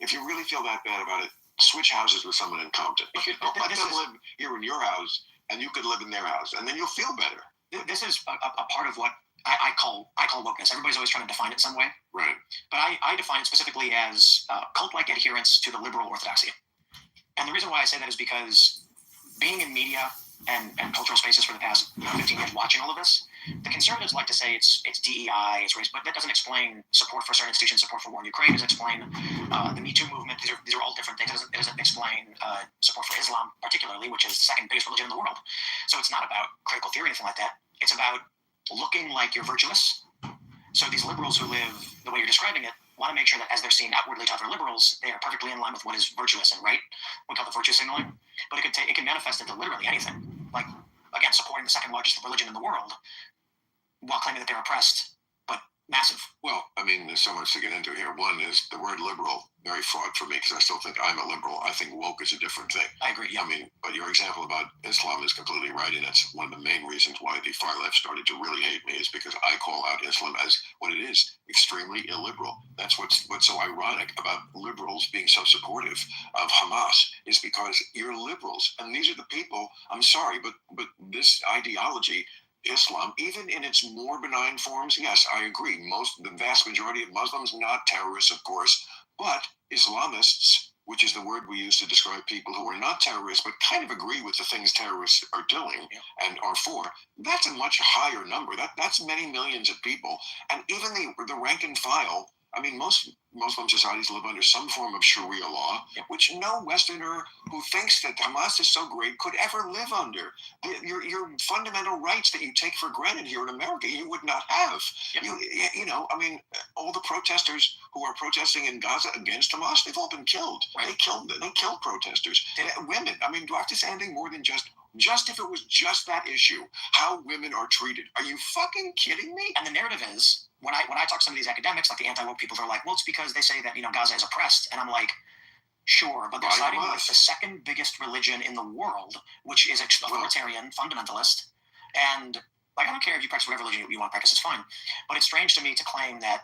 if you really feel that bad about it, switch houses with someone in Compton. Let them live here in your house, and you could live in their house, and then you'll feel better. This is a part of what I call wokeness. Everybody's always trying to define it some way. Right. But I define it specifically as cult-like adherence to the liberal orthodoxy. And the reason why I say that is because being in media and cultural spaces for the past 15 years watching all of this, the conservatives like to say it's DEI, it's race, but that doesn't explain support for certain institutions, support for war in Ukraine, doesn't explain the Me Too movement. These are all different things. It doesn't explain support for Islam particularly, which is the second biggest religion in the world. So it's not about critical theory or anything like that. It's about looking like you're virtuous. So these liberals who live the way you're describing it want to make sure that as they're seen outwardly to other liberals, they are perfectly in line with what is virtuous and right. We call it virtue signaling. But it can manifest into literally anything. Like, again, supporting the second largest religion in the world while claiming that they're oppressed, but massive. Well, I mean, there's so much to get into here. One is the word liberal, very fraught for me, because I still think I'm a liberal. I think woke is a different thing. I agree, yeah. I mean, but your example about Islam is completely right, and it's one of the main reasons why the far left started to really hate me, is because I call out Islam as what it is, extremely illiberal. That's what's so ironic about liberals being so supportive of Hamas, is because you're liberals, and these are the people, I'm sorry, but this ideology, Islam, even in its more benign forms, yes, I agree. The vast majority of Muslims, not terrorists, of course, but Islamists, which is the word we use to describe people who are not terrorists, but kind of agree with the things terrorists are doing and are for, that's a much higher number. That's many millions of people. And even the rank and file, I mean, most Muslim societies live under some form of Sharia law, which no Westerner who thinks that Hamas is so great could ever live under. Your fundamental rights that you take for granted here in America, you would not have. I mean, all the protesters who are protesting in Gaza against Hamas, they've all been killed. Right. They killed protesters. Women, I mean, do I have to say anything more than just if it was just that issue, how women are treated? Are you fucking kidding me? And the narrative is, when I talk to some of these academics, like the anti-woke people, they're like, well, it's because they say that, Gaza is oppressed. And I'm like, sure, but they're siding with the second biggest religion in the world, which is authoritarian, fundamentalist. And like, I don't care if you practice whatever religion you want to practice, it's fine. But it's strange to me to claim that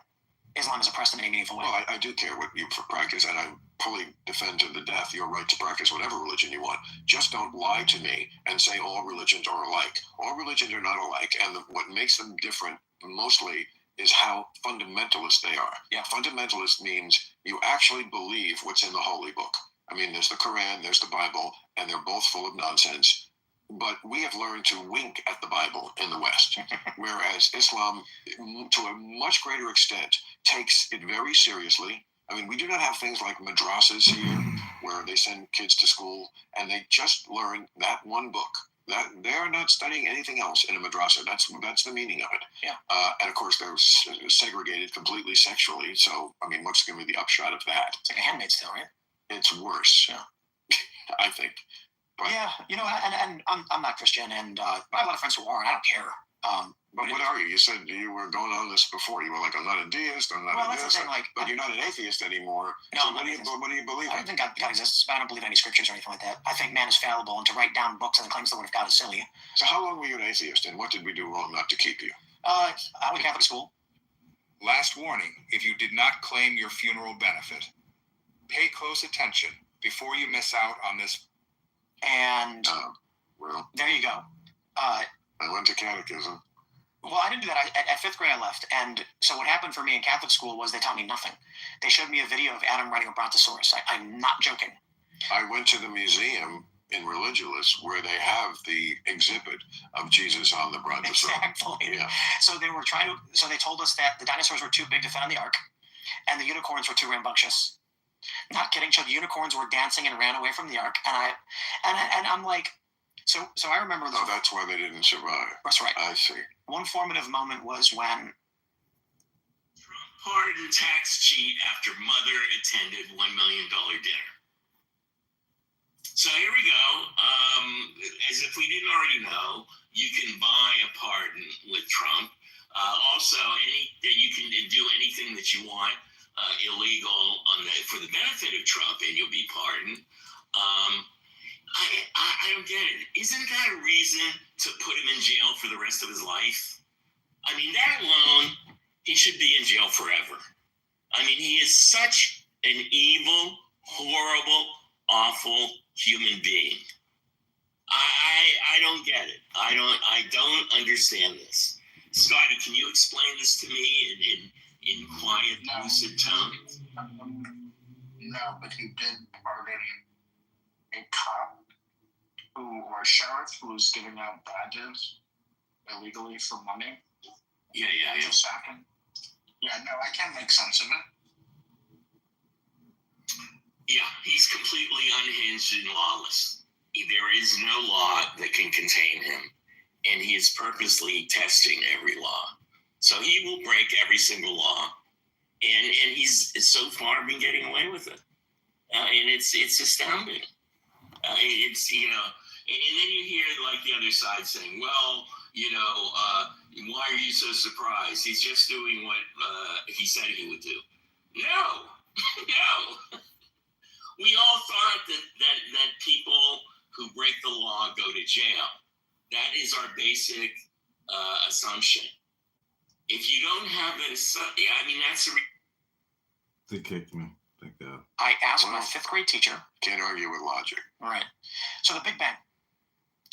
Islam is oppressed in any meaningful way. Well, I do care what you practice, and I fully defend to the death your right to practice whatever religion you want. Just don't lie to me and say all religions are alike. All religions are not alike, and what makes them different mostly is how fundamentalist they are. Yeah. Fundamentalist means you actually believe what's in the Holy Book. I mean, there's the Quran, there's the Bible, and they're both full of nonsense. but we have learned to wink at the Bible in the West, whereas Islam, to a much greater extent, takes it very seriously. I mean, we do not have things like madrasas here, where they send kids to school and they just learn that one book. That they are not studying anything else in a madrasa. That's the meaning of it. Yeah. And of course, they're segregated completely sexually. So, I mean, what's going to be the upshot of that? It's like a Handmaid's Tale, right? It's worse. Yeah. I think. But, yeah, and I'm not Christian, and I have a lot of friends who are, and I don't care. But what are you? You said you were going on this before. You were like, I'm not a deist. I'm not Well, a that's the this. thing, like, but you're not an atheist anymore. No, so I'm what not do you believe I in? don't think God exists, but I don't believe in any scriptures or anything like that. I think man is fallible, and to write down books and claims the word of God is silly. So how long were you an atheist, and what did we do wrong not to keep you? I went to Catholic school. Last warning, if you did not claim your funeral benefit, pay close attention before you miss out on this. And well, there you go. I went to catechism. Well, I didn't do that. At fifth grade, I left. And so what happened for me in Catholic school was they taught me nothing. They showed me a video of Adam riding a brontosaurus. I'm not joking. I went to the museum in Religulous where they have the exhibit of Jesus on the brontosaurus. Exactly. Yeah. So they told us that the dinosaurs were too big to fit on the ark, and the unicorns were too rambunctious. Not kidding. So the unicorns were dancing and ran away from the ark, and I'm like, so I remember. Oh, that's why they didn't survive. That's right. I see. One formative moment was when Trump pardoned tax cheat after mother attended $1 million dinner. So here we go. As if we didn't already know, you can buy a pardon with Trump. Also, you can do anything that you want illegal for the benefit of Trump, and you'll be pardoned. I don't get it. Isn't that a reason to put him in jail for the rest of his life? I mean, that alone, he should be in jail forever. I mean, he is such an evil, horrible, awful human being. I don't get it. I don't understand this. Scotty, can you explain this to me in quiet, lucid tones? No, but he did pardon a cop or a sheriff who was giving out badges illegally for money. Yeah. Just happened. Yeah, no, I can't make sense of it. Yeah, he's completely unhinged and lawless. There is no law that can contain him, and he is purposely testing every law. So he will break every single law, and he's so far been getting away with it, and it's astounding. It's and then you hear like the other side saying, well, why are you so surprised? He's just doing what he said he would do. No. We all thought that people who break the law go to jail. That is our basic assumption. If you don't have that, that's a. They kicked me. Thank God. I asked my fifth grade teacher. Can't argue with logic. All right. So the Big Bang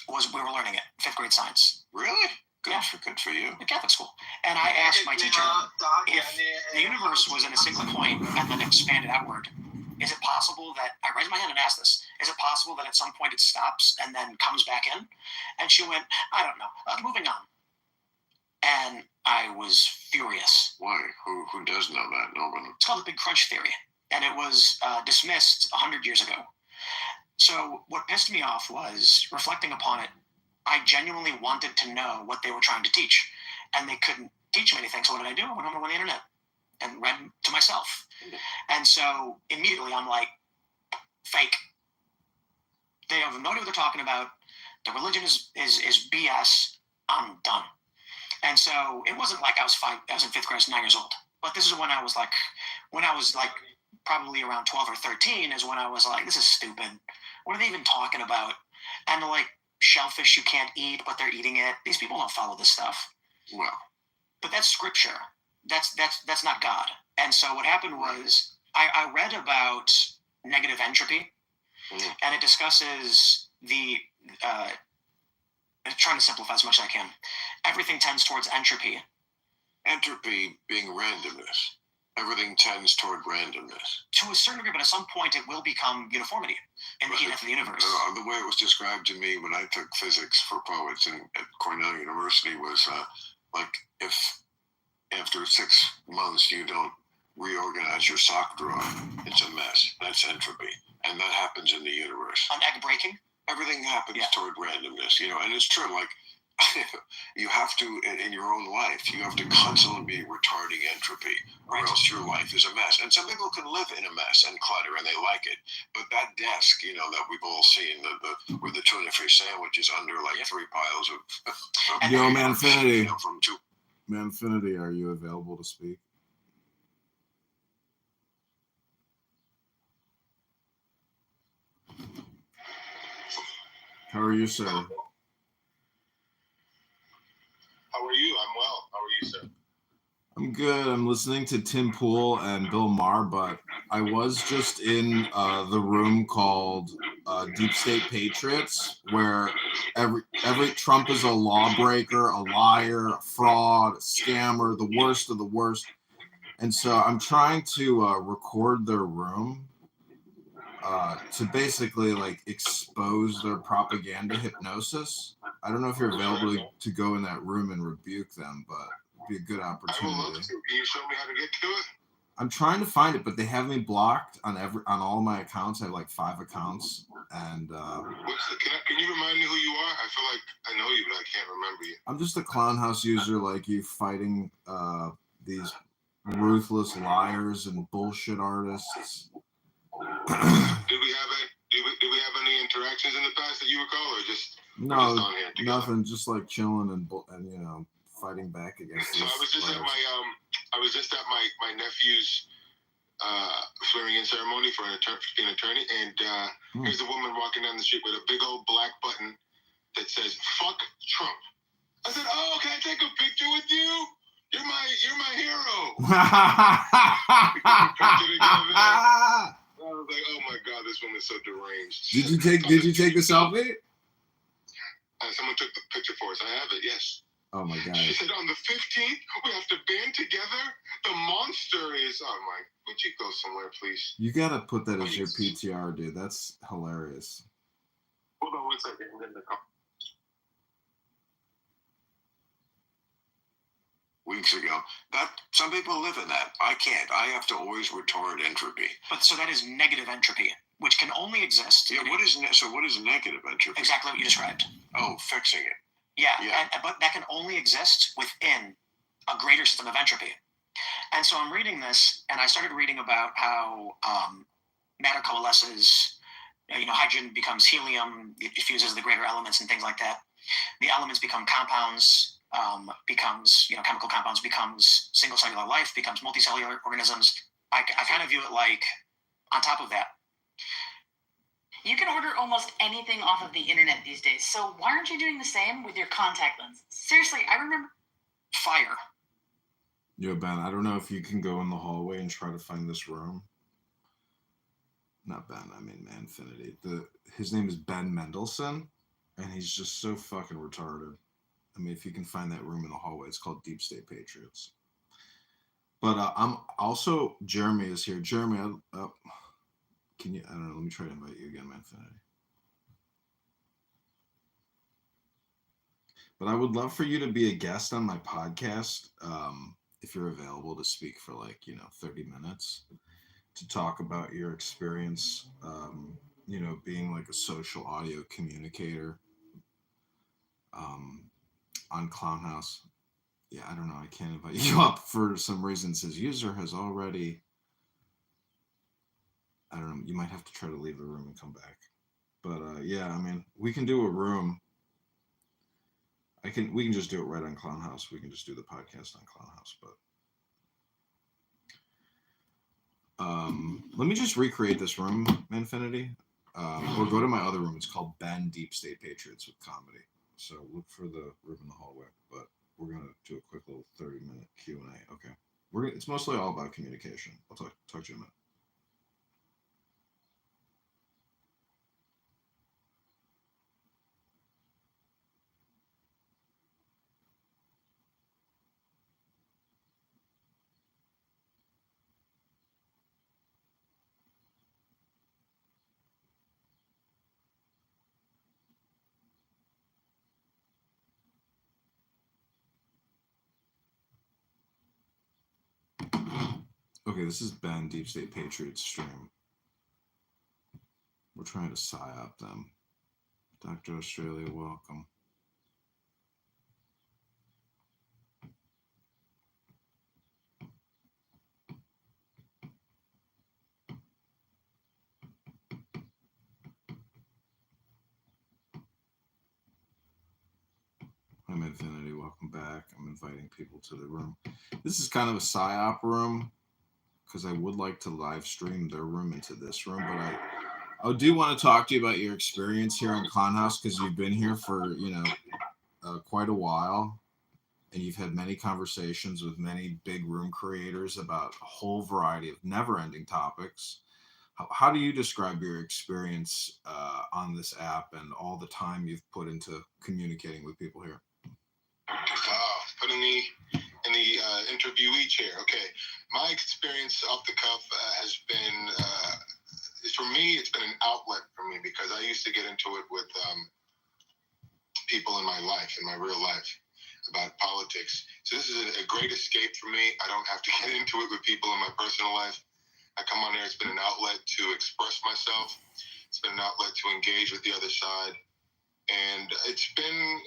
we were learning it, fifth grade science. Really? Good for you. At Catholic school. And I asked my teacher if the universe was in a single point and then expanded outward. Is it possible that, I raised my hand and asked this, is it possible that at some point it stops and then comes back in? And she went, I don't know, moving on. And I was furious. Why? Who does know that? No one. It's called the Big Crunch Theory. And it was dismissed 100 years ago. So what pissed me off was, reflecting upon it, I genuinely wanted to know what they were trying to teach. And they couldn't teach me anything. So what did I do? I went home on the internet and read to myself. And so immediately I'm like, fake. They have no idea what they're talking about. The religion is BS. I'm done. And so it wasn't like I was in fifth grade, I was 9 years old. But this is when I was like probably around 12 or 13 is when I was like, this is stupid. What are they even talking about? And they're like, shellfish you can't eat, but they're eating it. These people don't follow this stuff. Well. But that's scripture. That's not God. And so what happened was I read about negative entropy, and it discusses I'm trying to simplify as much as I can. Everything tends towards entropy. Entropy being randomness. everything tends toward randomness. To a certain degree, but at some point it will become uniformity in the universe. The way it was described to me when I took physics for poets at Cornell University was like if after 6 months you don't reorganize your sock drawer, it's a mess. That's entropy, and that happens in the universe. On egg breaking, everything happens toward randomness, and it's true. Like you have to, in your own life, you have to constantly be retarding entropy, or else your life is a mess. And some people can live in a mess and clutter, and they like it. But that desk, that we've all seen, with the tuna fish sandwiches under like 3 piles of Yo, Manfinity. From 2. Manfinity, are you available to speak? How are you, sir? How are you? I'm well. How are you, sir? I'm good. I'm listening to Tim Pool and Bill Maher, but I was just in the room called Deep State Patriots, where every Trump is a lawbreaker, a liar, a fraud, a scammer, the worst of the worst. And so I'm trying to record their room to basically like expose their propaganda hypnosis. I don't know if you're available to go in that room and rebuke them, but it'd be a good opportunity. I would love to. Can you show me how to get to it? I'm trying to find it, but they have me blocked on all of my accounts. I have like 5 accounts, and can you remind me who you are? I feel like I know you, but I can't remember you. I'm just a clown house user like you, fighting these ruthless liars and bullshit artists. Did we have any interactions in the past that you recall, or just No, we're just on here together? nothing. Just like chilling and fighting back against. So I was just at my nephew's swearing in ceremony for being an attorney, and here's a woman walking down the street with a big old black button that says "Fuck Trump." I said, "Oh, can I take a picture with you? You're my hero." I was like, "Oh my God, this woman's so deranged." Did you take the selfie? Someone took the picture for us. I have it. Yes. Oh my God. She said, "On the 15th, we have to band together. The monster is." Oh my! Would you go somewhere, please? You gotta put that as your PTR, dude. That's hilarious. Hold on 1 second. I'm getting the call. Weeks ago, that some people live in that. I can't. I have to always retard entropy. But so that is negative entropy, which can only exist. Yeah. What is negative entropy? Exactly what you described. Oh, fixing it. Yeah. But that can only exist within a greater system of entropy. And so I'm reading this, and I started reading about how matter coalesces. Hydrogen becomes helium. It fuses the greater elements and things like that. The elements become compounds. Becomes chemical compounds, becomes single cellular life, becomes multicellular organisms. I kind of view it like on top of that. You can order almost anything off of the internet these days, so why aren't you doing the same with your contact lenses? Seriously, I remember fire. Yo, Ben, I don't know if you can go in the hallway and try to find this room. Not Ben, I mean Manfinity. His name is Ben Mendelsohn, and he's just so fucking retarded. I mean, if you can find that room in the hallway, it's called Deep State Patriots. But I'm also, Jeremy is here. Jeremy, can you, I don't know, let me try to invite you again, Manfinity. But I would love for you to be a guest on my podcast, if you're available to speak for 30 minutes to talk about your experience, being like a social audio communicator. On Clownhouse. Yeah, I don't know. I can't invite you up for some reason. It says user has already. I don't know. You might have to try to leave the room and come back. But yeah, I mean, we can do a room. We can just do it right on Clownhouse. We can just do the podcast on Clownhouse. But let me just recreate this room, Manfinity. Or go to my other room. It's called Ben Deep State Patriots with Comedy. So look for the room in the hallway, but we're gonna do a quick little 30-minute Q&A. Okay, it's mostly all about communication. I'll talk to you in a minute. Okay, this is Ben, Deep State Patriots stream. We're trying to psyop them. Dr. Australia, welcome. I'm Infinity, welcome back. I'm inviting people to the room. This is kind of a psyop room because I would like to live stream their room into this room, but I do want to talk to you about your experience here on Clown House because you've been here for, quite a while, and you've had many conversations with many big room creators about a whole variety of never-ending topics. How do you describe your experience on this app and all the time you've put into communicating with people here? Putting me in the interviewee chair. Okay, my experience off the cuff has been, for me, it's been an outlet for me because I used to get into it with people in my life, in my real life, about politics. So this is a great escape for me. I don't have to get into it with people in my personal life. I come on there, it's been an outlet to express myself. It's been an outlet to engage with the other side. And it's been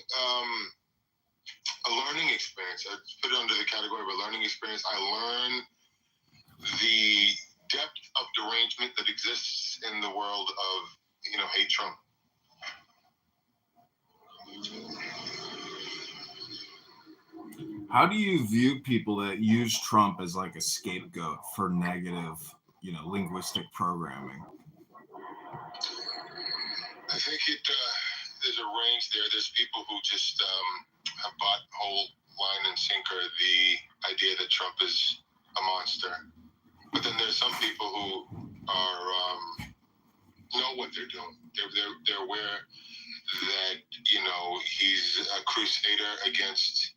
a learning experience. I put it under the category of a learning experience. I learned the depth of derangement that exists in the world of, hate Trump. How do you view people that use Trump as like a scapegoat for negative, linguistic programming? I think there's a range there. There's people who just have bought whole line and sinker the idea that Trump is a monster. But then there's some people who are know what they're doing. They're aware that he's a crusader against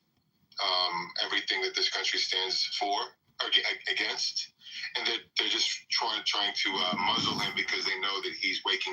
everything that this country stands for or against, and they're just trying to muzzle him because they know that he's waking